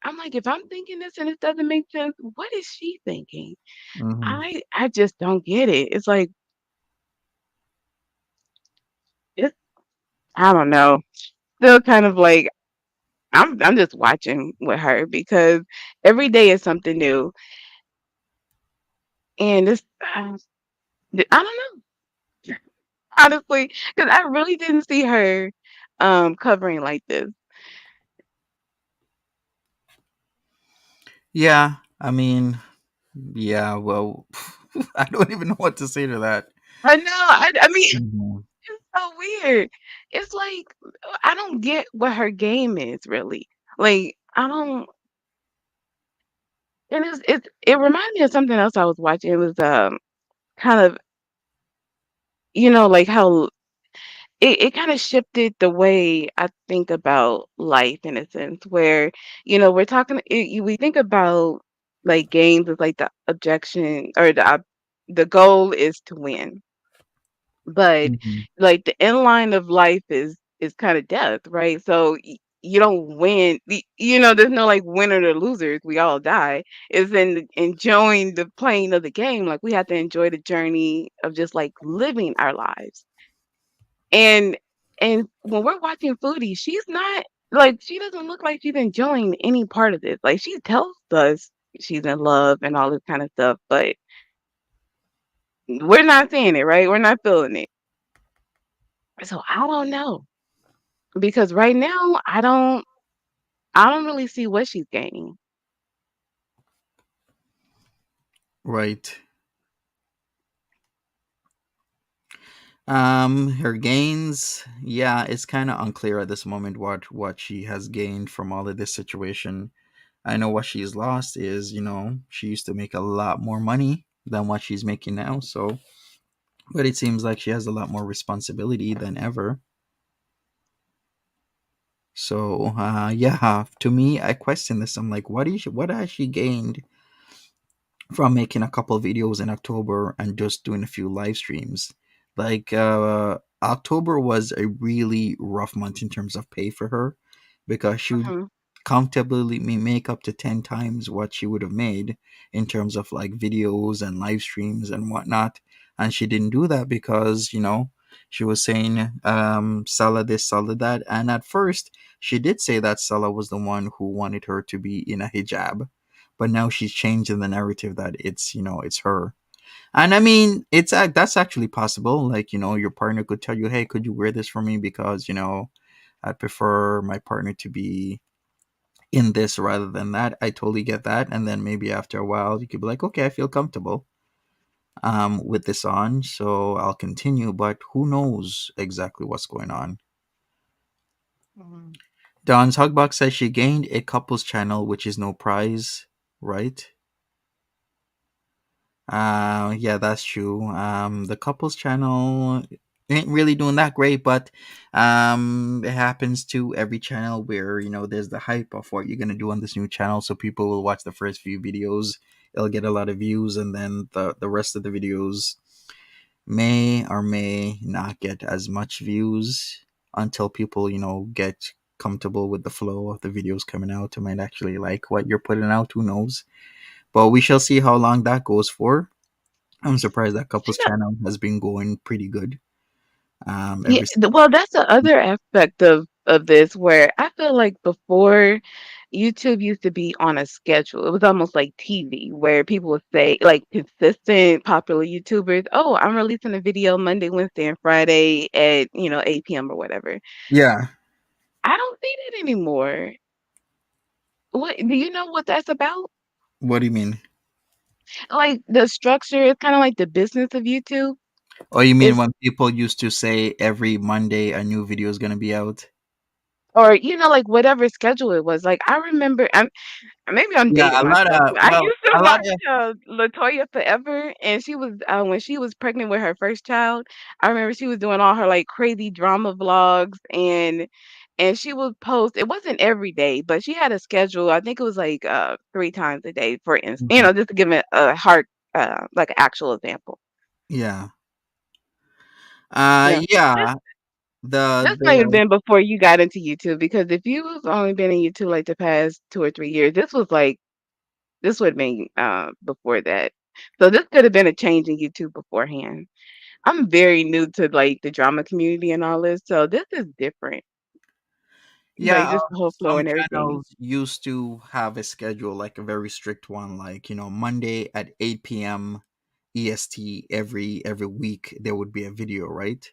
S2: I'm like, if I'm thinking this and it doesn't make sense, what is she thinking?
S1: Hmm.
S2: I just don't get it. It's like it's I don't know. Still kind of like I'm just watching with her because every day is something new. And this I don't know, honestly, because I really didn't see her covering like this.
S1: Yeah, I mean, yeah, well, I don't even know what to say to that.
S2: I know. I mean,
S1: Mhm.
S2: it's so weird. It's like I don't get what her game is really. Like I don't. And it reminded me of something else I was watching. It was kind of like how it kind of shifted the way I think about life in a sense where we're talking we think about like games as like the objection or the goal is to win. But
S1: Mhm.
S2: like the end line of life is kind of death, right? So you don't win. There's no like winner or losers. We all die. It's in enjoying the playing of the game. Like we have to enjoy the journey of just like living our lives. And and when we're watching Foodie, she's not like she doesn't look like she's enjoying any part of this. Like she tells us she's in love and all this kind of stuff, but we're not seeing it, right? We're not feeling it. So I don't know. Because right now, I don't really see what she's gaining.
S1: Right. Her gains, yeah, it's kind of unclear at this moment what she has gained from all of this situation. I know what she's lost is, she used to make a lot more money than what she's making now. So, but it seems like she has a lot more responsibility than ever. So, yeah, to me, I question this. I'm like, what has she gained from making a couple videos in October and just doing a few live streams? Like, October was a really rough month in terms of pay for her because she would
S2: Mhm,
S1: comfortably make up to 10 times what she would have made in terms of like videos and live streams and whatnot. And she didn't do that because, she was saying, Salah this, Salah that. And at first, she did say that Salah was the one who wanted her to be in a hijab. But now she's changing the narrative that it's her. And I mean, that's actually possible. Like, your partner could tell you, hey, could you wear this for me? Because, I prefer my partner to be in this rather than that. I totally get that. And then maybe after a while, you could be like, okay, I feel comfortable with this on, so I'll continue. But who knows exactly what's going on?
S2: mhm.
S1: Don's Hugbox says she gained a couples channel, which is no prize, right? Yeah, that's true. The couples channel ain't really doing that great, but it happens to every channel where there's the hype of what you're gonna do on this new channel, so people will watch the first few videos. It'll get a lot of views, and then the rest of the videos may or may not get as much views until people get comfortable with the flow of the videos coming out and might actually like what you're putting out. Who knows? But we shall see how long that goes for. I'm surprised that
S2: You
S1: couple's
S2: know
S1: channel has been going pretty good.
S2: yeah,
S1: Every
S2: well, that's the other aspect of this where I feel like before YouTube used to be on a schedule. It was almost like TV where people would say like consistent popular YouTubers, "Oh, I'm releasing a video Monday, Wednesday, and Friday at, 8 p.m. or whatever."
S1: Yeah.
S2: I don't see that anymore. What do you know what that's about?
S1: What do you mean?
S2: Like, the structure is kinda like the business of YouTube.
S1: Oh, you mean
S2: It's
S1: when people used to say every Monday a new video is gonna be out?
S2: or, like, whatever schedule it was. Like, I remember maybe I'm
S1: Yeah,
S2: dating
S1: a lot
S2: myself,
S1: of
S2: but I
S1: well,
S2: used to
S1: a lot
S2: watch,
S1: of
S2: Latoya Forever, and she was, when she was pregnant with her first child, I remember she was doing all her, like, crazy drama vlogs, and she would post it wasn't every day, but she had a schedule, I think it was, like, 3 times a day, for instance,
S1: Mhm.
S2: just to give it a hard, like, an actual example.
S1: Yeah.
S2: Yeah.
S1: Yeah. The
S2: This might have
S1: the
S2: been before you got into YouTube because if you've only been in YouTube like the past 2 or 3 years, this would have been before that. So this could have been a change in YouTube beforehand. I'm very new to like the drama community and all this, so this is different. Like
S1: Yeah,
S2: just the whole flow
S1: some
S2: and everything.
S1: channels used to have a schedule, like a very strict one, like Monday at 8 p.m. EST every week there would be a video, right?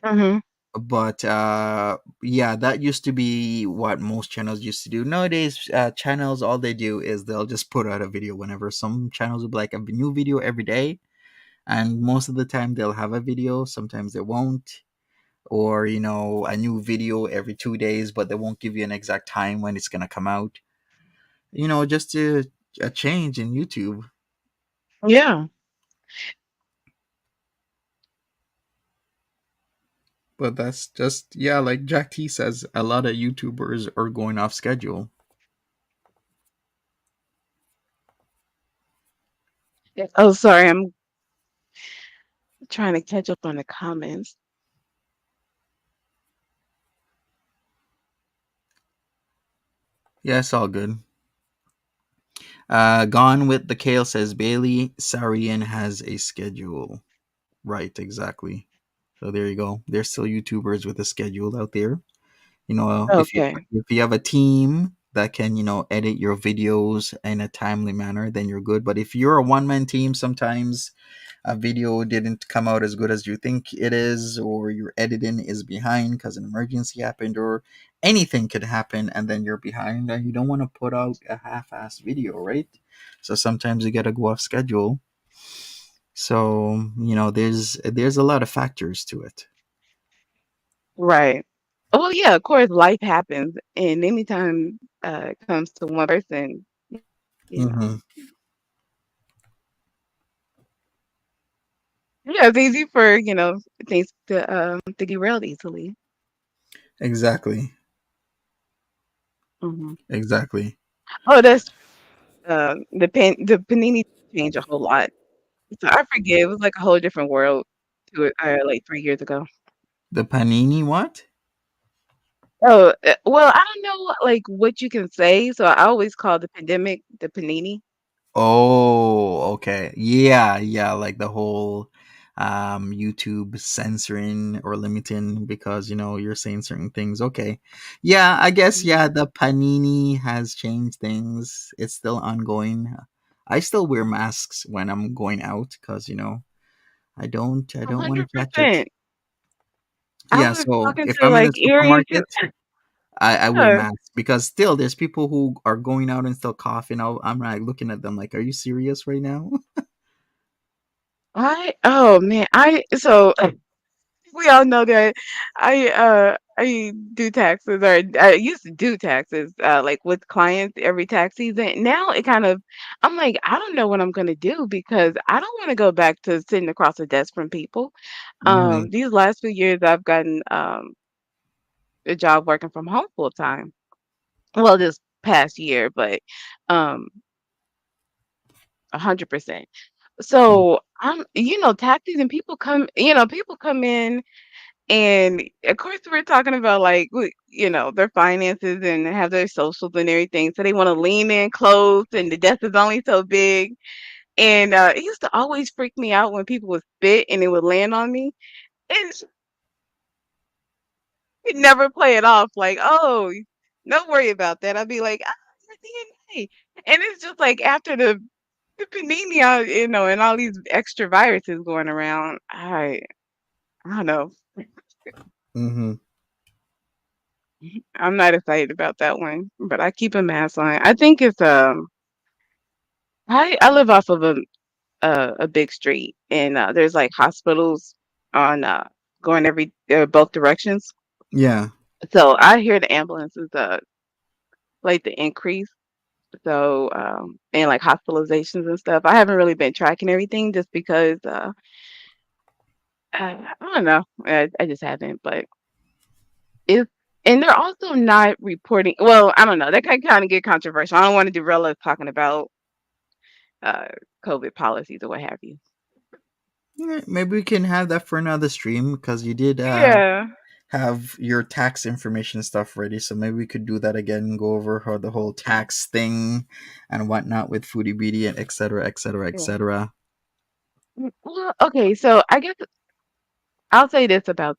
S2: Mhm.
S1: But yeah, that used to be what most channels used to do. Nowadays, channels, all they do is they'll just put out a video whenever. Some channels will be like a new video every day, and most of the time they'll have a video. Sometimes they won't, or a new video every 2 days, but they won't give you an exact time when it's gonna come out. Just a change in YouTube.
S2: Yeah.
S1: But that's just, yeah, like Jack T says, a lot of YouTubers are going off schedule.
S2: Yeah. Oh, sorry, I'm trying to catch up on the comments.
S1: Yeah, it's all good. Gone with the Kale says Bailey Sarian has a schedule. Right, exactly. So there you go. There's still YouTubers with a schedule out there. If you
S2: Okay.
S1: if you have a team that can edit your videos in a timely manner, then you're good. But if you're a one man team, sometimes a video didn't come out as good as you think it is, or your editing is behind because an emergency happened, or anything could happen, and then you're behind, and you don't want to put out a half-assed video, right? So sometimes you gotta go off schedule. So there's a lot of factors to it.
S2: Right. Well, yeah, of course, life happens, and anytime it comes to one person, you know,
S1: Hmm.
S2: yeah, it's easy for things to derail easily.
S1: Exactly.
S2: Hmm.
S1: Exactly.
S2: Oh, that's the panini changed a whole lot. So I forget. It was like a whole different world to it, like 3 years ago.
S1: The panini what?
S2: Oh, well, I don't know like what you can say, so I always call the pandemic the panini.
S1: Oh, okay. Yeah, yeah, like the whole YouTube censoring or limiting because you're saying certain things. Okay. Yeah, I guess
S2: Mhm.
S1: yeah, the Panini has changed things. It's still ongoing. I still wear masks when I'm going out cuz I don't want to catch it.
S2: 100%. I
S1: Yeah,
S2: was
S1: so
S2: talking
S1: if
S2: to
S1: I'm in a
S2: like Erie.
S1: supermarket, I wear
S2: Yeah.
S1: masks because still there's people who are going out and still coughing. I'm like looking at them like, are you serious right now?
S2: Oh man, we all know that I do taxes, or I used to do taxes like with clients every tax season. Now it kind of I'm like, I don't know what I'm gonna do because I don't want to go back to sitting across the desk from people.
S1: Right.
S2: These last few years I've gotten a job working from home full time. Well, this past year, but um 100%. So I'm tax season people people come in. And of course, we're talking about like their finances and have their socials and everything. So they want to lean in close, and the desk is only so big. And it used to always freak me out when people would spit and it would land on me, and he'd never play it off like, "Oh, don't worry about that." I'd be like, "Ah, your DNA," and it's just like after the panini, and all these extra viruses going around. I don't know.
S1: Mm-hmm.
S2: I'm not excited about that one, but I keep a mask on. I think it's I live off of a big street, and there's like hospitals on going every both directions.
S1: Yeah.
S2: So I hear the ambulances like the increase. So and like hospitalizations and stuff. I haven't really been tracking everything just because I don't know. I just haven't, but it's and they're also not reporting. Well, I don't know. That can kind of get controversial. I don't want to derail us talking about uh, COVID policies or what have you.
S1: Yeah, maybe we can have that for another stream because you did
S2: Yeah.
S1: have your tax information stuff ready. So maybe we could do that again and go over how the whole tax thing and whatnot with Foodie Beauty and et cetera, et cetera, et
S2: Yeah.
S1: cetera.
S2: Well, okay, so I guess I'll say this about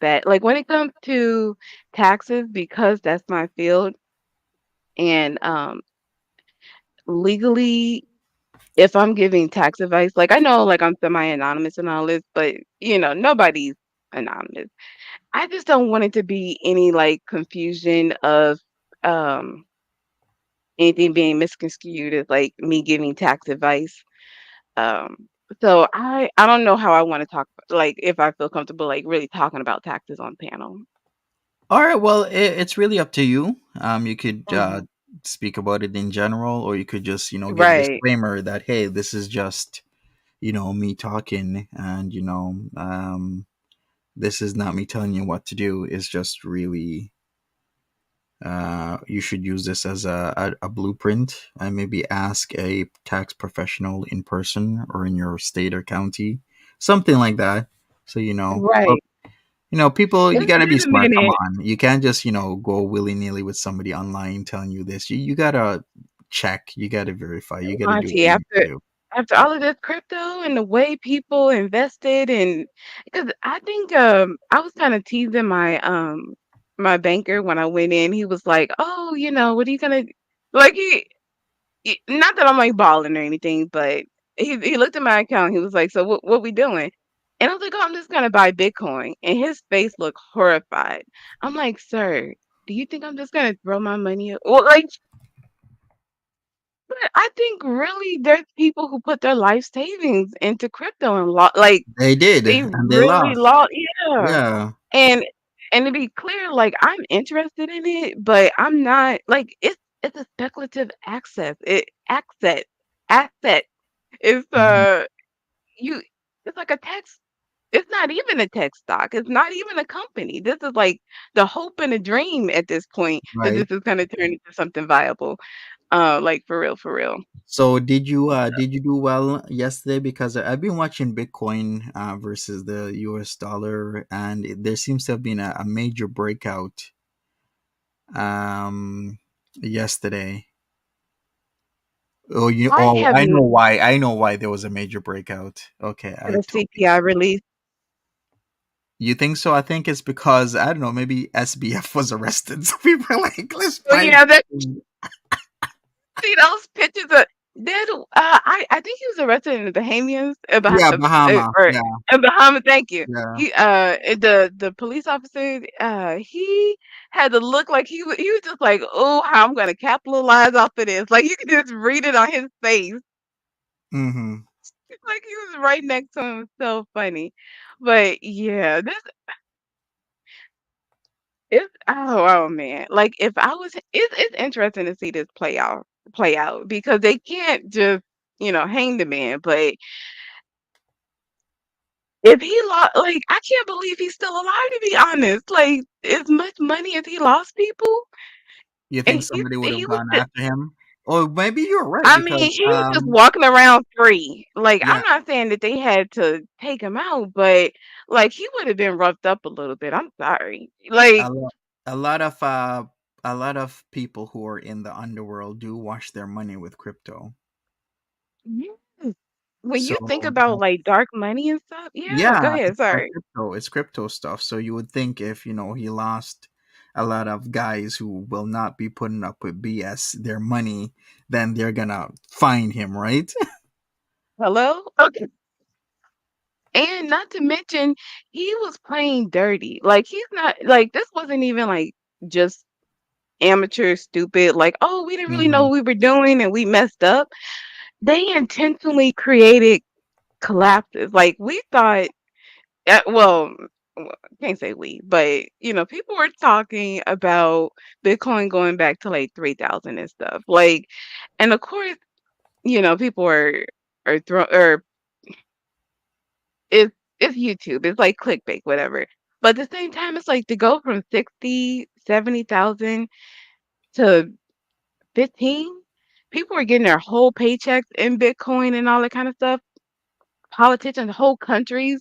S2: that. Like when it comes to taxes, because that's my field, and legally, if I'm giving tax advice, like I know like I'm semi-anonymous and all this, but nobody's anonymous. I just don't want it to be any like confusion of um anything being misconstrued as like me giving tax advice. Um, so I don't know how I want to talk like if I feel comfortable like really talking about taxes on panel.
S1: All right. Well, it's really up to you. You could
S2: Mhm.
S1: speak about it in general, or you could just give a
S2: Right.
S1: disclaimer that hey, this is just me talking, and this is not me telling you what to do. It's just really you should use this as a blueprint and maybe ask a tax professional in person or in your state or county, something like that. So or
S2: Right.
S1: people, you
S2: It's
S1: gotta be
S2: been a
S1: smart. Come
S2: minute.
S1: on, you can't just go willy nilly with somebody online telling you this. You gotta check, you gotta verify, you gotta do what
S2: Monty,
S1: you need to
S2: after
S1: do.
S2: all of this crypto and the way people invested and because I think I was kind of teasing my banker when I went in. He was like, "Oh, what are you gonna like?" Not that I'm like balling or anything, but he looked at my account. He was like, "So what we doing?" And I was like, "Oh, I'm just gonna buy Bitcoin." And his face looked horrified. I'm like, "Sir, do you think I'm just gonna throw my money?" Well, like but I think really there's people who put their life savings into crypto and like
S1: They did,
S2: they
S1: and they
S2: really
S1: lost.
S2: lost, yeah.
S1: Yeah.
S2: And to be clear, like I'm interested in it, but I'm not like it's a speculative asset. It's
S1: Mhm.
S2: you it's like a text. It's not even a tech stock. It's not even a company. This is like the hope and a dream at this point that
S1: Right.
S2: this is gonna turn into something viable. Like for real, for real.
S1: So did you do well yesterday? Because I've been watching Bitcoin versus the US dollar, and there seems to have been a major breakout yesterday.
S2: I have
S1: I know why. I know why there was a major breakout. Okay,
S2: had
S1: I
S2: a
S1: totally
S2: CPI release.
S1: You think so? I think it's because I don't know, maybe SBF was arrested. So people are like, let's
S2: So
S1: buy
S2: yeah, that
S1: Bitcoin.
S2: see those pictures of that. I think he was arrested in the Bahamians,
S1: Yeah, Bahama.
S2: or
S1: Yeah,
S2: in Bahamas. Thank you.
S1: yeah.
S2: He the police officer he had to look like he was just like, oh, how I'm gonna capitalize off of this. Like you can just read it on his face.
S1: Mm-hmm.
S2: Like he was right next to him. So funny. But yeah, this it's oh man. Like if I was it's interesting to see this play out because they can't just, hang the man. But if he lost like I can't believe he's still alive to be honest. Like as much money as he lost people
S1: You
S2: and
S1: think somebody would have
S2: he was
S1: gone after him? Or maybe you're right
S2: I mean,
S1: because
S2: he was just walking around free. Like,
S1: yeah,
S2: I'm not saying that they had to take him out, but like he would have been roughed up a little bit. I'm sorry.
S1: a
S2: Like,
S1: lot a lot of uh a lot of people who are in the underworld do wash their money with crypto.
S2: yes. When
S1: So
S2: you think about like dark money and stuff, yeah, go
S1: yeah,
S2: ahead.
S1: it's all
S2: Sorry.
S1: crypto. It's crypto stuff. So you would think if he lost a lot of guys who will not be putting up with BS their money, then they're gonna find him, right?
S2: Hello? Okay. And not to mention, he was playing dirty. Like, he's not like this wasn't even like just amateur stupid, like, oh, we didn't really know
S1: Hmm.
S2: what we were doing and we messed up. They intentionally created collapses. Like we thought, well, can't say we, but people were talking about Bitcoin going back to like 3,000 and stuff. Like, and of course, people are throw or it's YouTube. It's like clickbait, whatever. But at the same time, it's like to go from 60, 70,000 to 15. People were getting their whole paychecks in Bitcoin and all that kind of stuff. Politicians, whole countries.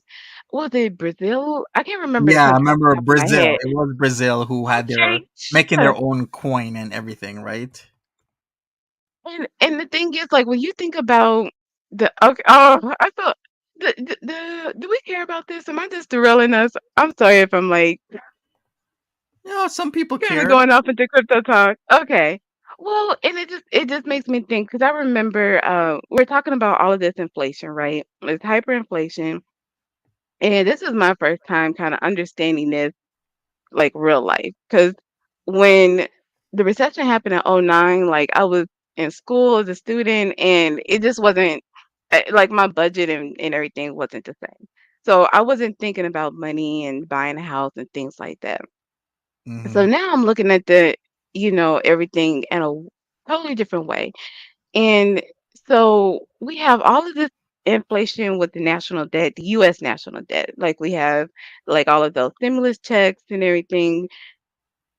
S2: Was it Brazil? I can't remember the
S1: Yeah, I
S2: country off
S1: remember
S2: the top of my
S1: Brazil.
S2: head.
S1: It was Brazil who had their
S2: Okay,
S1: making
S2: yeah.
S1: their own coin and everything, right?
S2: And the thing is, like, when you think about the okay, oh, I thought do we care about this? Am I just derailing us? I'm sorry if I'm like
S1: Some people
S2: kind of
S1: care.
S2: going off into crypto talk. Okay. Well, and it just makes me think because I remember we're talking about all of this inflation, right? It's hyperinflation. And this is my first time kind of understanding this like real life. Because when the recession happened in '09, like I was in school as a student and it just wasn't like my budget and everything wasn't the same. So I wasn't thinking about money and buying a house and things like that. So
S1: Hmm.
S2: now I'm looking at everything in a totally different way. And so we have all of this inflation with the national debt, the US national debt. Like we have like all of those stimulus checks and everything.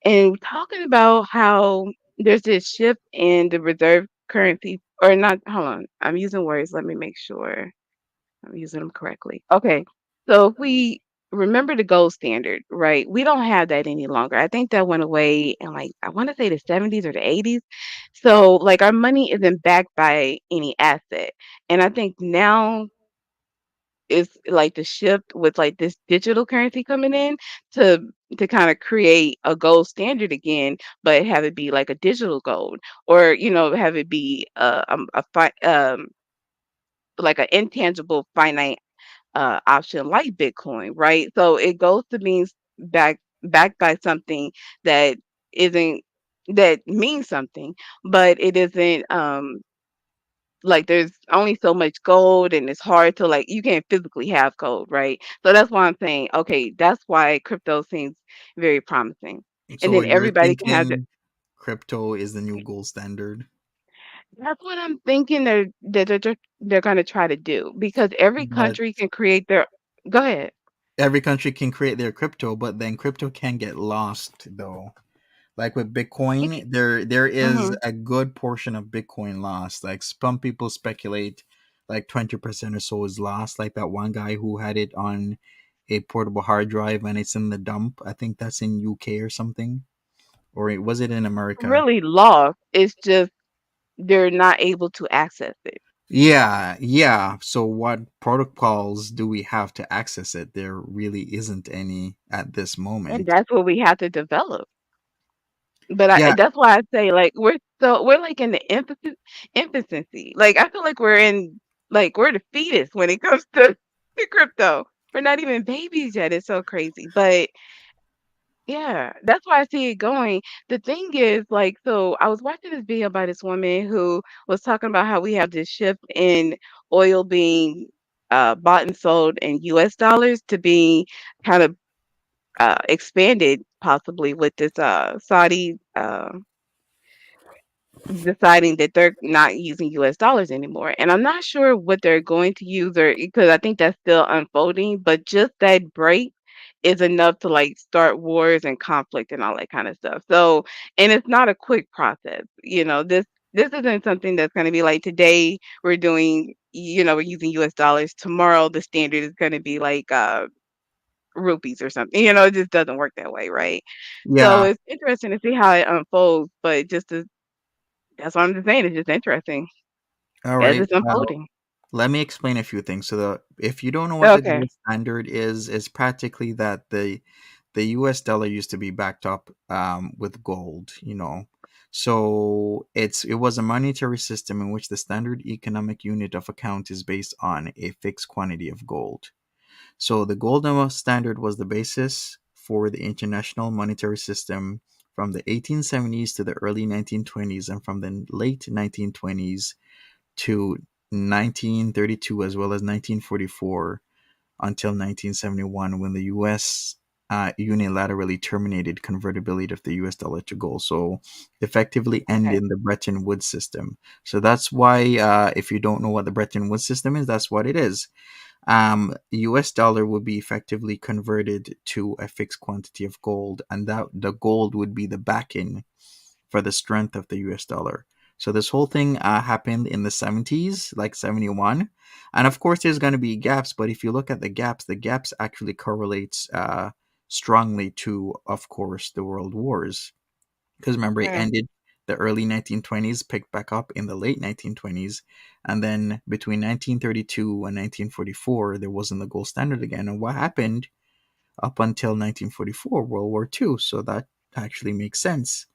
S2: And talking about how there's this shift in the reserve currency or not, hold on. I'm using words. Let me make sure I'm using them correctly. Okay. So if we remember the gold standard, right? We don't have that any longer. I think that went away in like I want to say the 70s or the 80s. So like our money isn't backed by any asset. And I think now is like the shift with like this digital currency coming in to to kind of create a gold standard again, but have it be like a digital gold or have it be like an intangible finite option like Bitcoin, right? So it goes to means backed by something that isn't that means something, but it isn't like there's only so much gold and it's hard to like you can't physically have gold, right? So that's why I'm saying, okay, that's why crypto seems very promising. And
S1: So
S2: then
S1: you're
S2: everybody can have the
S1: thinking crypto is the new gold standard,
S2: that's what I'm thinking they're gonna try to do because every
S1: but
S2: country can create their go ahead.
S1: every country can create their crypto, but then crypto can get lost though. Like with Bitcoin, there is
S2: Mhm.
S1: a good portion of Bitcoin lost. Like some people speculate like 20% or so is lost. Like that one guy who had it on a portable hard drive and it's in the dump. I think that's in UK or something. Or was it in America?
S2: Really lost. It's just they're not able to access it.
S1: Yeah, yeah. So what protocols do we have to access it? There really isn't any at this
S2: And
S1: moment.
S2: that's what we have to develop. But
S1: Yeah,
S2: that's why I say like we're like in the infancy. Like I feel like we're the fetus when it comes to crypto. We're not even babies yet. It's so crazy. But yeah, that's why I see it going. The thing is, like, so I was watching this video by this woman who was talking about how we have this shift in oil being bought and sold in US dollars to being kind of expanded possibly with this Saudi deciding that they're not using US dollars anymore. And I'm not sure what they're going to use or because I think that's still unfolding, but just that break is enough to like start wars and conflict and all that kind of stuff. So, and it's not a quick process. This isn't something that's going to be like today we're using US dollars. Tomorrow the standard is going to be like rupees or something. It just doesn't work that way, right? So
S1: yeah.
S2: it's interesting to see how it unfolds, but that's what I'm just saying. It's just interesting
S1: All
S2: as
S1: right.
S2: it's unfolding.
S1: Let me explain a few things. So if you don't know what the
S2: Okay.
S1: gold standard is, it's practically that the US dollar used to be backed up with gold, you know. So it was a monetary system in which the standard economic unit of account is based on a fixed quantity of gold. So the gold standard was the basis for the international monetary system from the 1870s to the early 1920s, and from the late 1920s to 1932 as well as 1944 until 1971 when the US unilaterally terminated convertibility of the US dollar to gold. So effectively
S2: Okay.
S1: ending the Bretton Woods system. So that's why, if you don't know what the Bretton Woods system is, that's what it is. US dollar would be effectively converted to a fixed quantity of gold, and that the gold would be the backing for the strength of the US dollar. So this whole thing happened in the 70s, like 71. And of course, there's going to be gaps, but if you look at the gaps actually correlates strongly to, of course, the world wars. Because remember, it
S2: Okay.
S1: ended the early 1920s, picked back up in the late 1920s. And then between 1932 and 1944, there wasn't the gold standard again. And what happened up until 1944? World War II. So that actually makes sense.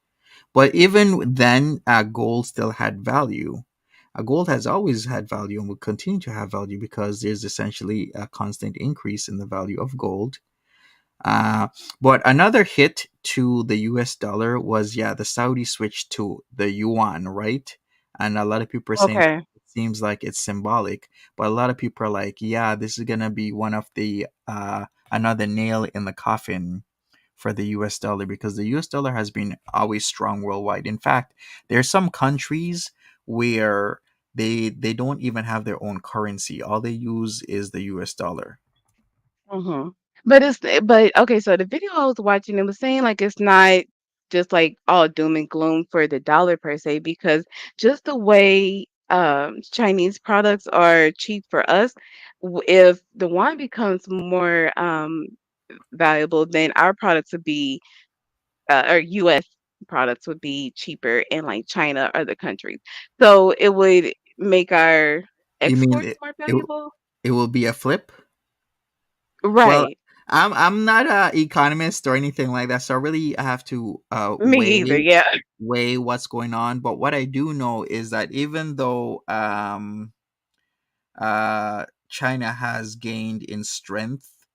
S1: But even then, gold still had value. Gold has always had value and will continue to have value because there's essentially a constant increase in the value of gold. uh, but another hit to the US dollar was, yeah, the Saudi switch to the yuan, right? And a lot of people are saying
S2: Okay.
S1: it seems like it's symbolic, but a lot of people are like, yeah, this is gonna be one of the another nail in the coffin for the US dollar because the US dollar has been always strong worldwide. In fact, there are some countries where they don't even have their own currency. All they use is the US dollar.
S2: Mhm. But okay, so the video I was watching, it was saying like it's not just like all doom and gloom for the dollar per se, because just the way Chinese products are cheap for us, if the yuan becomes more valuable, then our products would be or US products would be cheaper in like China or other countries. So it would make our
S1: You mean
S2: exports more
S1: it,
S2: valuable.
S1: it will be a flip? Well,
S2: Right.
S1: I'm not a economist or anything like that, so I have to
S2: Me either. Yeah.
S1: weigh what's going on. But what I do know is that even though China has gained in strength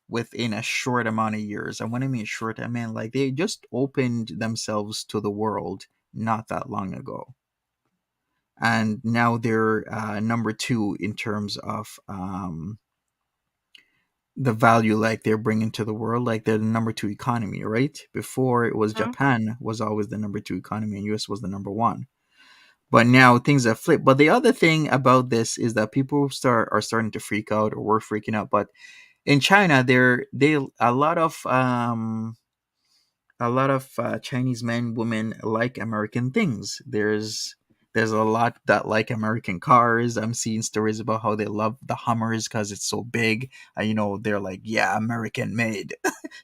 S1: within a short amount of years, and when I mean short, I mean like they just opened themselves to the world not that long ago, and now they're number two in terms of the value like they're bringing to the world. Like they're the number two economy, right? Before it was Japan was always the number two economy and US was the number one, but now things have flipped. But the other thing about this is that people are starting to freak out, or were freaking out. But in China, they a lot of Chinese men, women like American things. There's a lot that like American cars. I'm seeing stories about how they love the Hummers because it's so big. They're like, yeah, American made.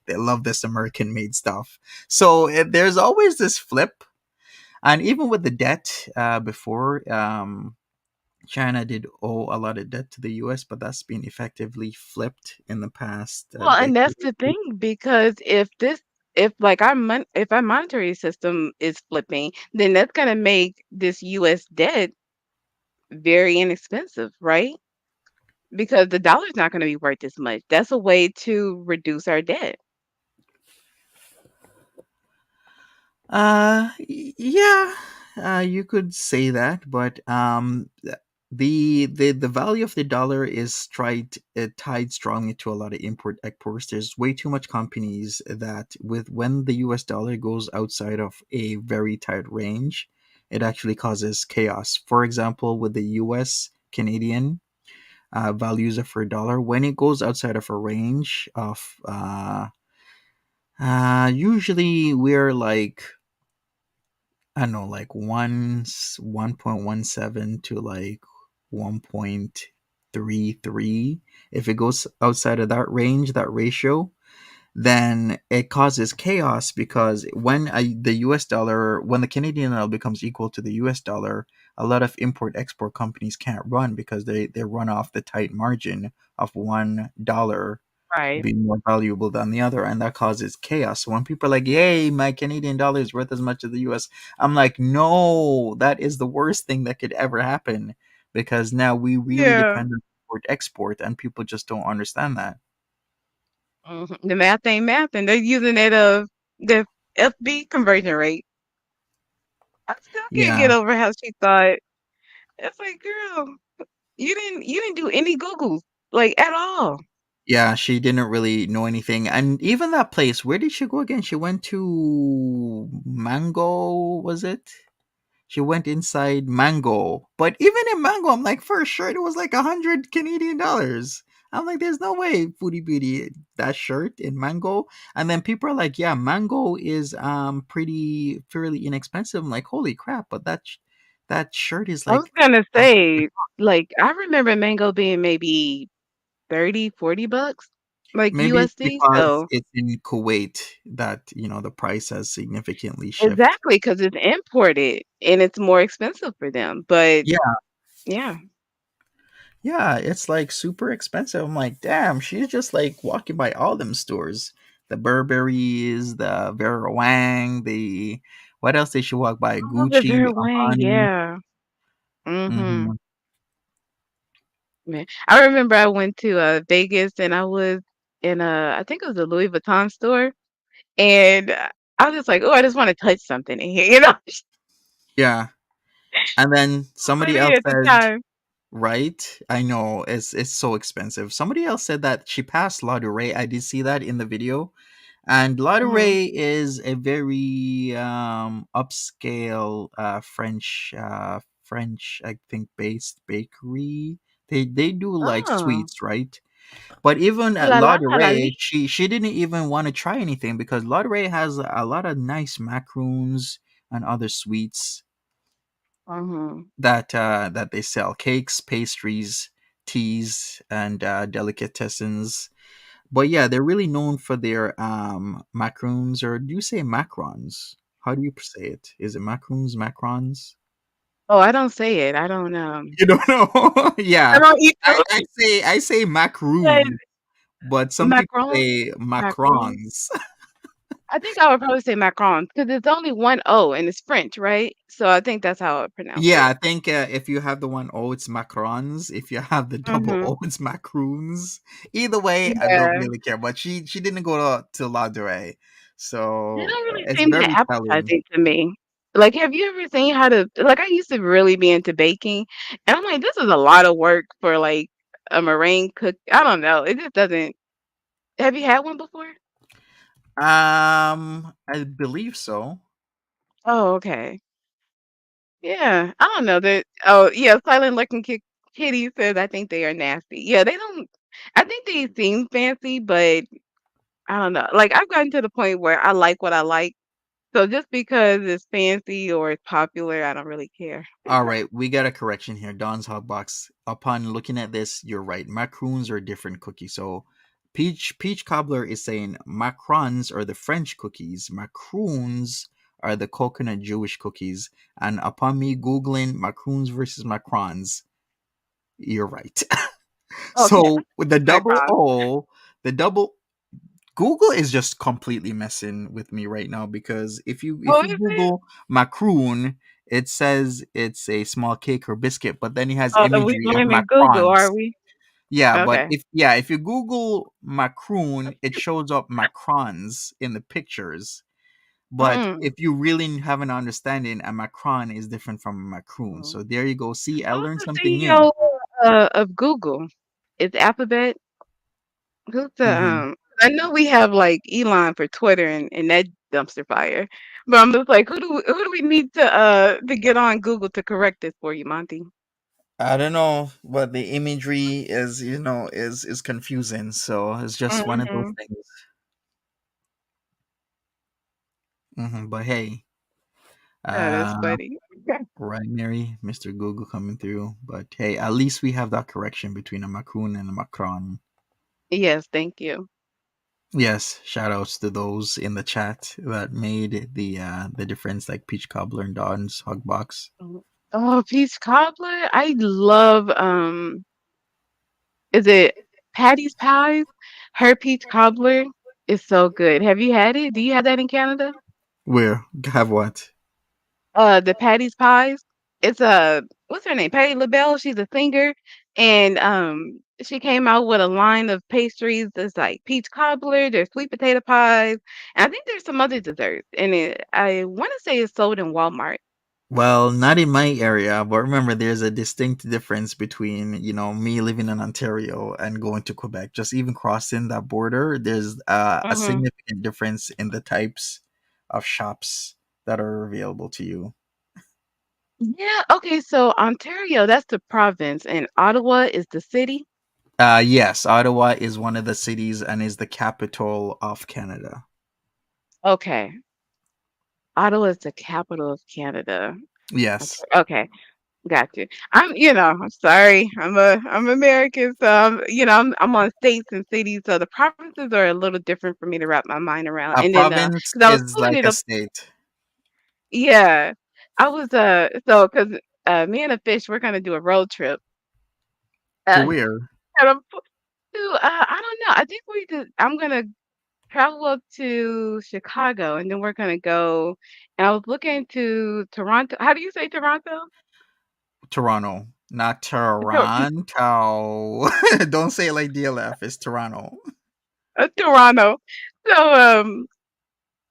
S1: They love this American made stuff. So there's always this flip, and even with the debt, before, China did owe a lot of debt to the U.S., but that's been effectively flipped in the past
S2: Well, and
S1: decade
S2: that's
S1: or
S2: the
S1: two.
S2: thing, because if like if our monetary system is flipping, then that's gonna make this US debt very inexpensive, right? Because the dollar's not gonna be worth as much. That's a way to reduce our debt.
S1: Yeah, you could say that, but the value of the dollar is tied strongly to a lot of import exports. There's way too much companies that with when the U.S. dollar goes outside of a very tight range, it actually causes chaos. For example, with the U.S. Canadian values of a dollar, when it goes outside of a range of usually we're like, I don't know, like 1.17 to like 1.33. If it goes outside of that range, that ratio, then it causes chaos because the US dollar, when the Canadian dollar becomes equal to the US dollar, a lot of import export companies can't run because they run off the tight margin of $1
S2: Right.
S1: being more valuable than the other, and that causes chaos. So when people are like, "Yay, my Canadian dollar is worth as much as the US," I'm like, "No, that is the worst thing that could ever happen because now we really
S2: Yeah.
S1: depend on import export, and people just don't understand that."
S2: The math ain't math, and they're using that the FB conversion rate. I still can't
S1: Yeah,
S2: get over how she thought. It's like, girl, you didn't do any Googles, like, at all.
S1: yeah, she didn't really know anything, and even that place. Where did she go again? She went to Mango, was it? She went inside Mango. But even in Mango, I'm like, for a shirt, it was like 100 Canadian dollars. I'm like, there's no way, Foodie Beauty, that shirt in Mango. And then people are like, yeah, Mango is pretty fairly inexpensive. I'm like, holy crap, but that shirt is
S2: I was
S1: like
S2: gonna say, like, I remember mango being maybe 30, $40, like,
S1: maybe it's
S2: USD,
S1: because
S2: so
S1: it's in Kuwait that the price has significantly shifted.
S2: exactly, because it's imported and it's more expensive for them, but
S1: Yeah,
S2: yeah.
S1: yeah, it's like super expensive. I'm like, damn, she's just like walking by all them stores. The Burberry's, the Vera Wang, the what else did she walk by?
S2: Oh, the
S1: Gucci,
S2: Vera Wang,
S1: Armani.
S2: yeah. Mhm.
S1: Mhm.
S2: Man, I remember I went to, Vegas and I was in I think it was a Louis Vuitton store, and, I was just like, "Oh, I just wanna touch something in here," you know?
S1: Yeah, and then
S2: So
S1: somebody
S2: funny
S1: else
S2: at the
S1: said,
S2: time.
S1: right? I know it's so expensive. Somebody else said that she passed La Ray. I did see that in the video. And La
S2: Mhm.
S1: is a very upscale French, I think, based bakery. They do like
S2: Oh.
S1: sweets, right? But even
S2: Oh
S1: at
S2: la la,
S1: La
S2: la li.
S1: she didn't even want to try anything because La has a lot of nice macaroons and other sweets
S2: Mhm.
S1: that they sell: cakes, pastries, teas, and delicatessens. But yeah, they're really known for their macaroons, or do you say macarons? How do you say it? Is it macaroons, macarons?
S2: Oh, I don't say it. I don't,
S1: You don't know?
S2: I
S1: Yeah.
S2: don't eat
S1: I,
S2: those.
S1: I say
S2: But
S1: macaroon, but some people
S2: macaron
S1: say
S2: macaron.
S1: macarons.
S2: I think I would probably say macarons because it's only one O and it's French, right? So I think that's how I would pronounce
S1: Yeah,
S2: it.
S1: I think if you have the one O, it's macarons. If you have the double
S2: Mhm.
S1: O, it's macaroons. Either way, I don't
S2: Yeah.
S1: really care. But she didn't go to La Durée,
S2: They
S1: so
S2: don't really
S1: it's
S2: seem that
S1: very telling.
S2: appetizing to me. Like, have you ever seen how to like, I used to really be into baking, and I'm like, "This is a lot of work for, like, a meringue cook." I don't know, it just doesn't have you had one before?
S1: I believe so.
S2: Oh, okay. Yeah, I don't know that oh, yeah, Silent Looking Kitty says, "I think they are nasty." Yeah, they don't I think they seem fancy, but I don't know. Like, I've gotten to the point where I like what I like, so just because it's fancy or it's popular, I don't really care.
S1: All right, we got a correction here. Don's Hotbox. Upon looking at this, you're right. Macaroons are different cookies. So, Peach Cobbler is saying macarons are the French cookies. Macaroons are the coconut Jewish cookies. And upon me googling macaroons versus macarons, you're right.
S2: Okay,
S1: So with the double
S2: background.
S1: O, the double Google is just completely messing with me right now because
S2: Oh,
S1: if you
S2: is it?
S1: Google macaroon, it says it's a small cake or biscuit, but then it has
S2: Oh, we
S1: imagery of
S2: blaming Google, are
S1: macarons.
S2: we?
S1: Yeah, but
S2: Okay.
S1: if you Google macaroon, it shows up macarons in the pictures. But
S2: Mm.
S1: if you really have an understanding, a macaron is different from a macaroon.
S2: Mm.
S1: So there you go. See, I
S2: Who's
S1: learned
S2: the
S1: something new.
S2: CEO of Google? It's Alphabet? Who's the,
S1: Hmm.
S2: I know we have, like, Elon for Twitter and that dumpster fire, but I'm just like, who do we need to get on Google to correct this for you, Monty?
S1: I don't know, but the imagery is, is confusing. So it's just one of those
S2: Mhm.
S1: things. But hey,
S2: Oh, that's
S1: uh,
S2: funny.
S1: right, Mary, Mr. Google coming through. But hey, at least we have that correction between a Macron and a Macron.
S2: Yes, thank you.
S1: Yes, shout outs to those in the chat that made the difference, like Peach Cobbler and Don's Hugbox.
S2: Mhm. Oh, peach cobbler? I love, is it Patty's Pies? Her peach cobbler is so good. Have you had it? Do you have that in Canada?
S1: Where have what?
S2: The Patty's Pies. It's what's her name? Patty LaBelle. She's a singer, and she came out with a line of pastries. There's like peach cobbler. There's sweet potato pies, and I think there's some other desserts. And I want to say it's sold in Walmart.
S1: Well, not in my area, but remember, there's a distinct difference between, me living in Ontario and going to Quebec. Just even crossing that border, there's a
S2: Hmm.
S1: significant difference in the types of shops that are available to you.
S2: Yeah. Okay. So Ontario, that's the province, and Ottawa is the city.
S1: Yes, Ottawa is one of the cities and is the capital of Canada.
S2: Okay. Ottawa is the capital of Canada.
S1: Yes.
S2: Okay. Got you. I'm sorry. I'm American, so I'm on states and cities, so the provinces are a little different for me to wrap my mind around.
S1: A
S2: And then,
S1: province
S2: because I was
S1: is
S2: pulling
S1: like
S2: it
S1: a
S2: up,
S1: state.
S2: yeah, I was so because me and a fish, we're gonna do a road trip.
S1: To
S2: Uh,
S1: where?
S2: and I don't know. I think I'm gonna travel up to Chicago, and then we're gonna go. And I was looking to Toronto. How do you say Toronto?
S1: Toronto, not
S2: Tor-
S1: Toronto. Don't say it like DLF. It's Toronto.
S2: Toronto. So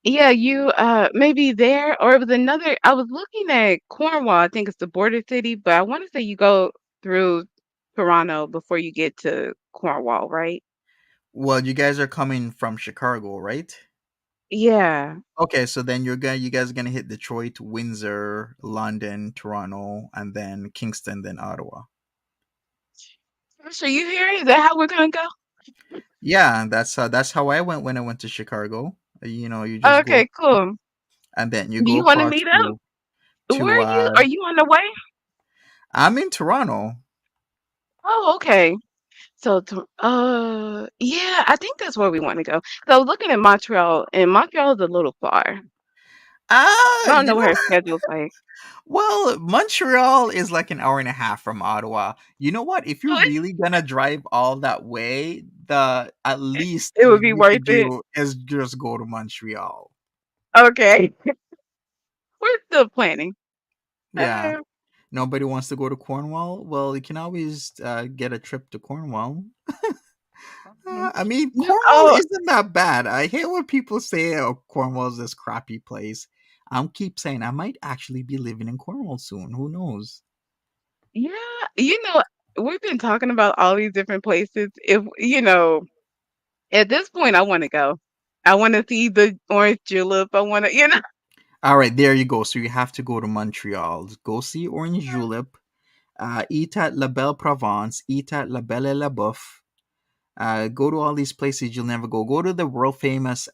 S2: yeah, you maybe there or it was another I was looking at Cornwall, I think it's the border city, but I want to say you go through Toronto before you get to Cornwall, right?
S1: Well, you guys are coming from Chicago, right?
S2: Yeah.
S1: Okay, so then you guys are gonna hit Detroit, Windsor, London, Toronto, and then Kingston, then Ottawa.
S2: So you here? Is that how we're gonna go?
S1: Yeah, that's how I went when I went to Chicago. You know, you just go
S2: Okay, cool.
S1: and then you
S2: Do
S1: go
S2: you want to
S1: across
S2: meet up?
S1: to
S2: Where
S1: to
S2: are you? Are you on the way?
S1: I'm in Toronto.
S2: Oh, okay. So, yeah, I think that's where we want to go. So I was looking at Montreal, and Montreal is a little far. I don't
S1: You
S2: know what
S1: know,
S2: her schedule's like.
S1: well, Montreal is like an hour and a half from Ottawa. You know what? If you're
S2: So
S1: really gonna drive all that way, the at least
S2: it would be
S1: you
S2: worth
S1: could
S2: it.
S1: do is just go to Montreal.
S2: Okay, we're still planning.
S1: Yeah.
S2: Uh,
S1: Nobody wants to go to Cornwall. Well, you can always get a trip to Cornwall.
S2: mhm.
S1: I mean,
S2: No,
S1: Cornwall
S2: oh,
S1: isn't that bad. I hate when people say, "Oh, Cornwall's this crappy place." I'm keep saying I might actually be living in Cornwall soon. Who knows?
S2: yeah, you know, we've been talking about all these different places. If at this point, I want to go. I want to see the orange julep. I want to.
S1: All right, there you go. So you have to go to Montreal. Go see Orange Julep. Eat at La Belle Provence. Eat at La Belle et La Bouffe. Go to all these places you'll never go. Go to the world famous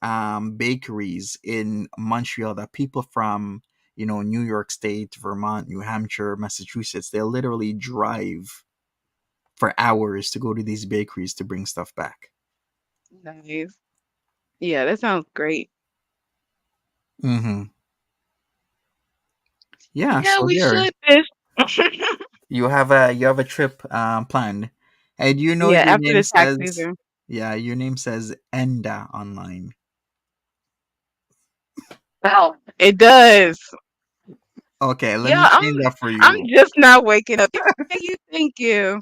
S1: bakeries in Montreal that people from New York State, Vermont, New Hampshire, Massachusetts, they'll literally drive for hours to go to these bakeries to bring stuff back.
S2: Nice. Yeah, that sounds great.
S1: Mm-hmm. Yeah.
S2: Yeah,
S1: So
S2: we
S1: there,
S2: should fish.
S1: you have a trip planned, and you know
S2: Yeah,
S1: your
S2: after
S1: name
S2: the tax
S1: says
S2: season.
S1: yeah, your name says Enda online.
S2: Wow. It does.
S1: Okay, let me
S2: Yeah,
S1: change that for
S2: I'm
S1: you.
S2: just not waking up. Thank you.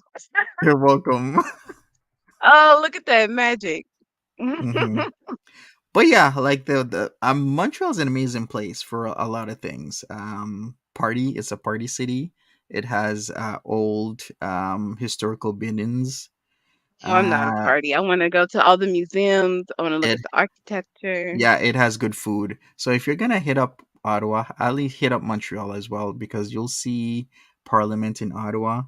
S1: You're welcome.
S2: Oh, look at that magic.
S1: hmm But yeah, like the Montreal's an amazing place for a lot of things. It's a party city. It has old historical buildings.
S2: Oh, I'm not a
S1: Uh,
S2: party. I want to go to all the museums. I want to look
S1: it
S2: at the architecture.
S1: Yeah, it has good food. So if you're gonna hit up Ottawa, at least hit up Montreal as well because you'll see Parliament in Ottawa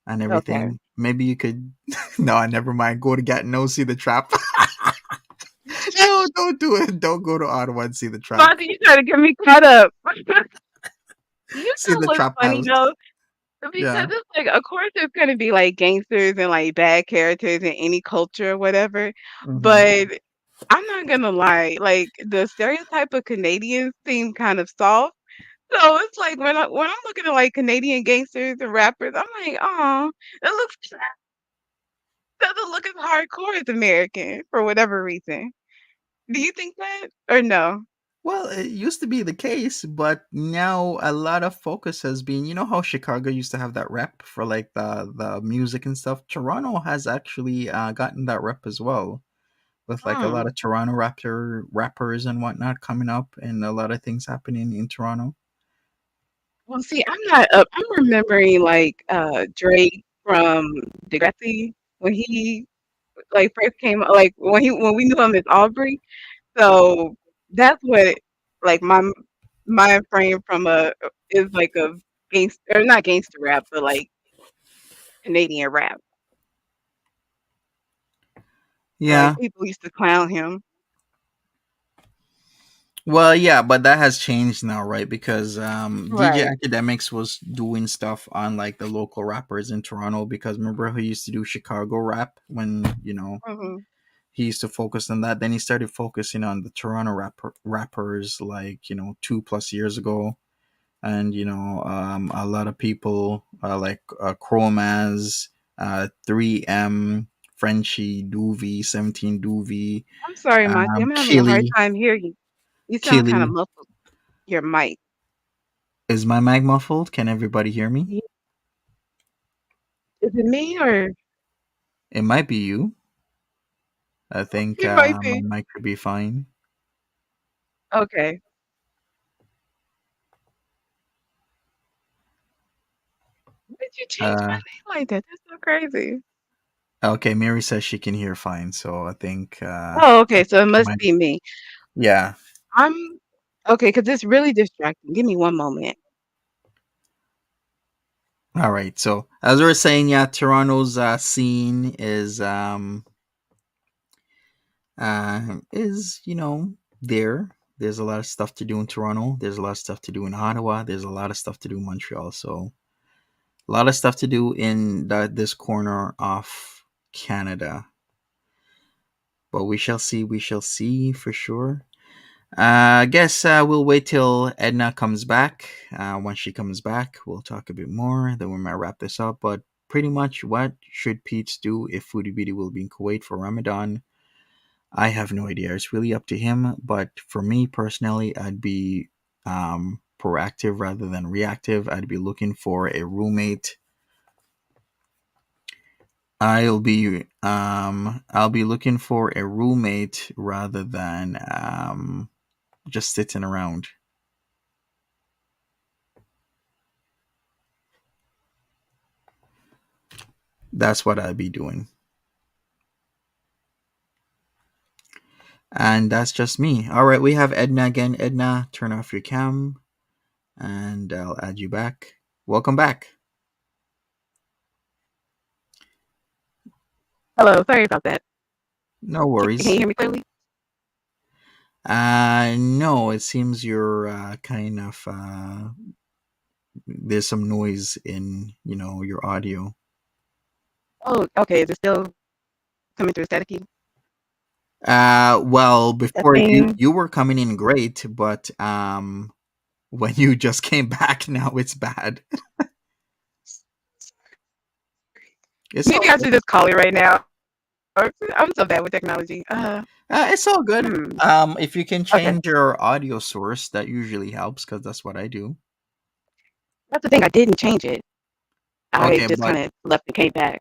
S1: and
S2: Okay.
S1: everything. Maybe you could. No, never mind. Go to Gatineau, see the trap. No, don't do it. Don't go to Ottawa and see the trap.
S2: Monty, you trying to get me caught up. You
S1: See
S2: know
S1: the
S2: what's
S1: trap
S2: funny
S1: house.
S2: though? Because
S1: Yeah.
S2: it's like, of course, there's gonna be like gangsters and like bad characters in any culture or whatever.
S1: hmm
S2: But I'm not gonna lie, like the stereotype of Canadians seem kind of soft. So it's like when I'm looking at like Canadian gangsters and rappers, I'm like, oh, it looks doesn't look as hardcore as American for whatever reason. Do you think that or no?
S1: Well, it used to be the case, but now a lot of focus has been. You know how Chicago used to have that rep for like the music and stuff. Toronto has actually gotten that rep as well, with like a lot
S2: Hmm.
S1: of Toronto rappers and whatnot coming up, and a lot of things happening in Toronto.
S2: Well, see, I'm not up. I'm remembering like Drake from Degrassi when he like first came like when we knew him as Aubrey. So that's what like my mind frame from a is like a gangster or not gangster rap, but like Canadian rap. Like
S1: Yeah.
S2: people used to clown him.
S1: Well, yeah, but that has changed now, right? Because DJ
S2: Right.
S1: Academics was doing stuff on like the local rappers in Toronto. Because remember he used to do Chicago rap when
S2: Hmm.
S1: he used to focus on that. Then he started focusing on the Toronto rappers like 2+ years ago, and a lot of people like Chromaz, 3M, Frenchie, Doovie, 17 Doovie,
S2: I'm sorry, Monty. I'm having a hard
S1: Killy.
S2: time hearing you. You sound kind of
S1: Killy.
S2: muffled. Your mic.
S1: Is my mic muffled? Can everybody hear me?
S2: Yeah. Is it me or
S1: It might be you. I think
S2: it might
S1: my
S2: be?
S1: mic should be fine.
S2: Okay. Why did you change my
S1: Uh,
S2: name like that? That's so crazy.
S1: okay, Mary says she can hear fine, so
S2: Oh,
S1: I
S2: okay, so
S1: think
S2: it
S1: it
S2: must
S1: might.
S2: be me.
S1: Yeah.
S2: I'm okay, because it's really distracting. Give me one moment.
S1: All right. So as we were saying, yeah, Toronto's scene is there. There's a lot of stuff to do in Toronto. There's a lot of stuff to do in Ottawa. There's a lot of stuff to do in Montreal. So a lot of stuff to do in this corner of Canada. But we shall see. We shall see for sure. I guess we'll wait till Edna comes back. Once she comes back, we'll talk a bit more. Then we might wrap this up. But pretty much, what should Peetz do if Foodie Beauty will be in Kuwait for Ramadan? I have no idea. It's really up to him. But for me personally, I'd be proactive rather than reactive. I'd be looking for a roommate. I'll be looking for a roommate rather than just sitting around. That's what I'd be doing. And that's just me. All right, we have Edna again. Edna, turn off your cam and I'll add you back. Welcome back.
S2: Hello, sorry about that.
S1: No
S2: Can you
S1: worries.
S2: hear me clearly?
S1: No, it seems you're kind of there's some noise in your audio.
S2: Oh, okay. Is it still coming through staticky?
S1: Well, before you
S2: Testing.
S1: you were coming in great, but when you just came back, now it's bad. It's
S2: Maybe
S1: all
S2: I
S1: good.
S2: should just call it right now. I'm so bad with technology.
S1: It's all good.
S2: Hmm.
S1: If you can
S2: Okay.
S1: change your audio source, that usually helps because that's what I do.
S2: That's the thing. I didn't change it. I
S1: Okay,
S2: just
S1: but
S2: kind of left and came back.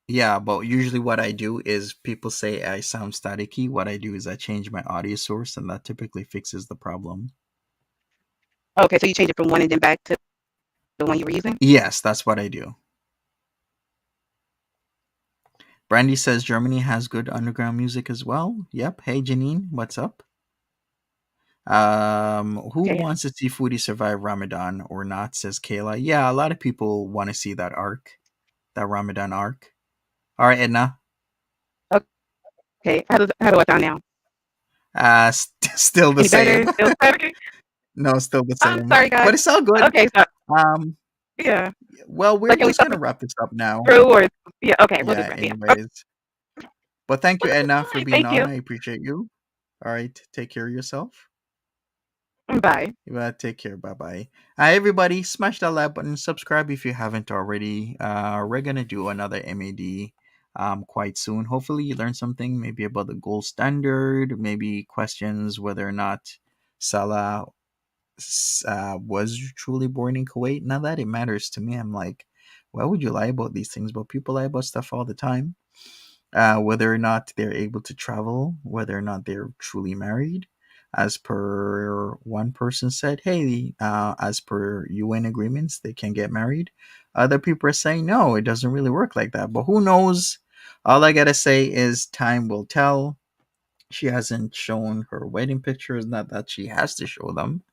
S1: yeah, but usually what I do is people say I sound staticky. What I do is I change my audio source, and that typically fixes the problem.
S2: Okay, so you changed it from one and then back to the one you were using?
S1: Yes, that's what I do. Brandy says Germany has good underground music as well. Yep. Hey, Janine, what's up? Who
S2: Okay.
S1: wants to see Foodie survive Ramadan or not? Says Kayla. Yeah, a lot of people want to see that arc, that Ramadan arc. All right, Edna.
S2: Okay. How do I sound now?
S1: Still the
S2: Any
S1: same.
S2: better? Still better?
S1: No, still the
S2: I'm
S1: same.
S2: sorry,
S1: But
S2: guys.
S1: it's all good.
S2: Okay, so
S1: Um,
S2: yeah.
S1: well,
S2: So
S1: we're
S2: can we
S1: just
S2: suffer
S1: gonna wrap this up now.
S2: through or yeah, okay, we'll
S1: Yeah.
S2: just wrap yeah. Okay.
S1: Anyways, but thank you, Edna,
S2: All
S1: for
S2: right,
S1: being
S2: thank
S1: on.
S2: you.
S1: I appreciate you. All right, take care of yourself.
S2: Bye.
S1: You gotta take care. Bye bye. Hi, everybody. Smash that like button. Subscribe if you haven't already. We're gonna do another MAD quite soon. Hopefully, you learned something. Maybe about the gold standard. Maybe questions whether or not Salah was truly born in Kuwait. Not that it matters to me. I'm like, why would you lie about these things? But people lie about stuff all the time. Whether or not they're able to travel, whether or not they're truly married. As per one person said, hey, as per UN agreements, they can get married. Other people are saying, no, it doesn't really work like that. But who knows? All I gotta say is time will tell. She hasn't shown her wedding pictures, not that she has to show them.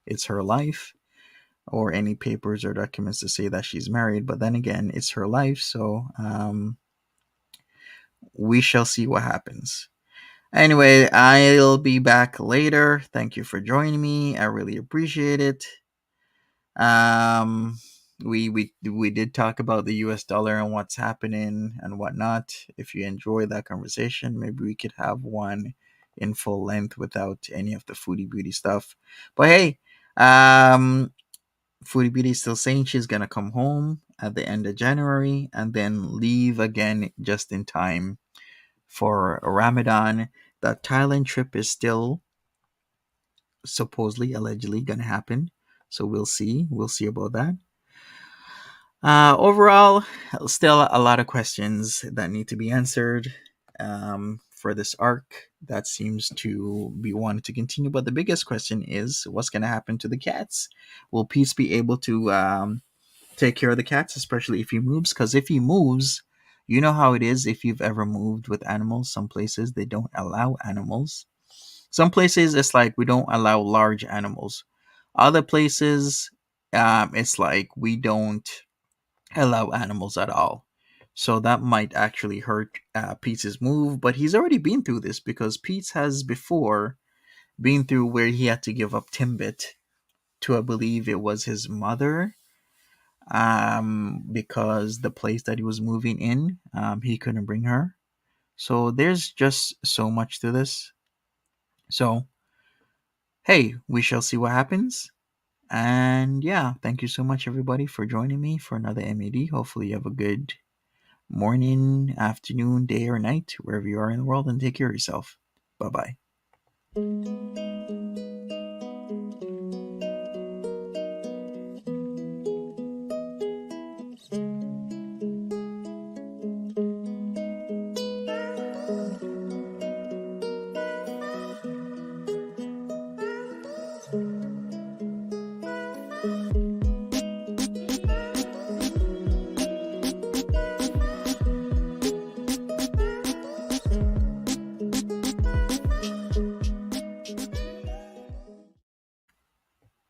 S1: It's her life, or any papers or documents to say that she's married. But then again, it's her life, so we shall see what happens. Anyway, I'll be back later. Thank you for joining me. I really appreciate it. Um, we did talk about the U.S. dollar and what's happening and whatnot. If you enjoyed that conversation, maybe we could have one in full length without any of the foodie beauty stuff. But hey, Foodie Beauty is still saying she's gonna come home at the end of January and then leave again just in time for Ramadan. The Thailand trip is still supposedly, allegedly gonna happen. So we'll see. We'll see about that. Overall, still a lot of questions that need to be answered for this arc. That seems to be wanting to continue, but the biggest question is what's going to happen to the cats? Will Peace be able to take care of the cats, especially if he moves? Because if he moves, you know how it is if you've ever moved with animals. Some places they don't allow animals. Some places it's like we don't allow large animals. Other places, it's like we don't allow animals at all. So that might actually hurt Pete's move, but he's already been through this because Pete has before been through where he had to give up Timbit to, I believe it was his mother, because the place that he was moving in, he couldn't bring her. So there's just so much to this. So, hey, we shall see what happens. And yeah, thank you so much, everybody, for joining me for another MAD. Hopefully, you have a good morning, afternoon, day, or night, wherever you are in the world, and take care of yourself. Bye bye.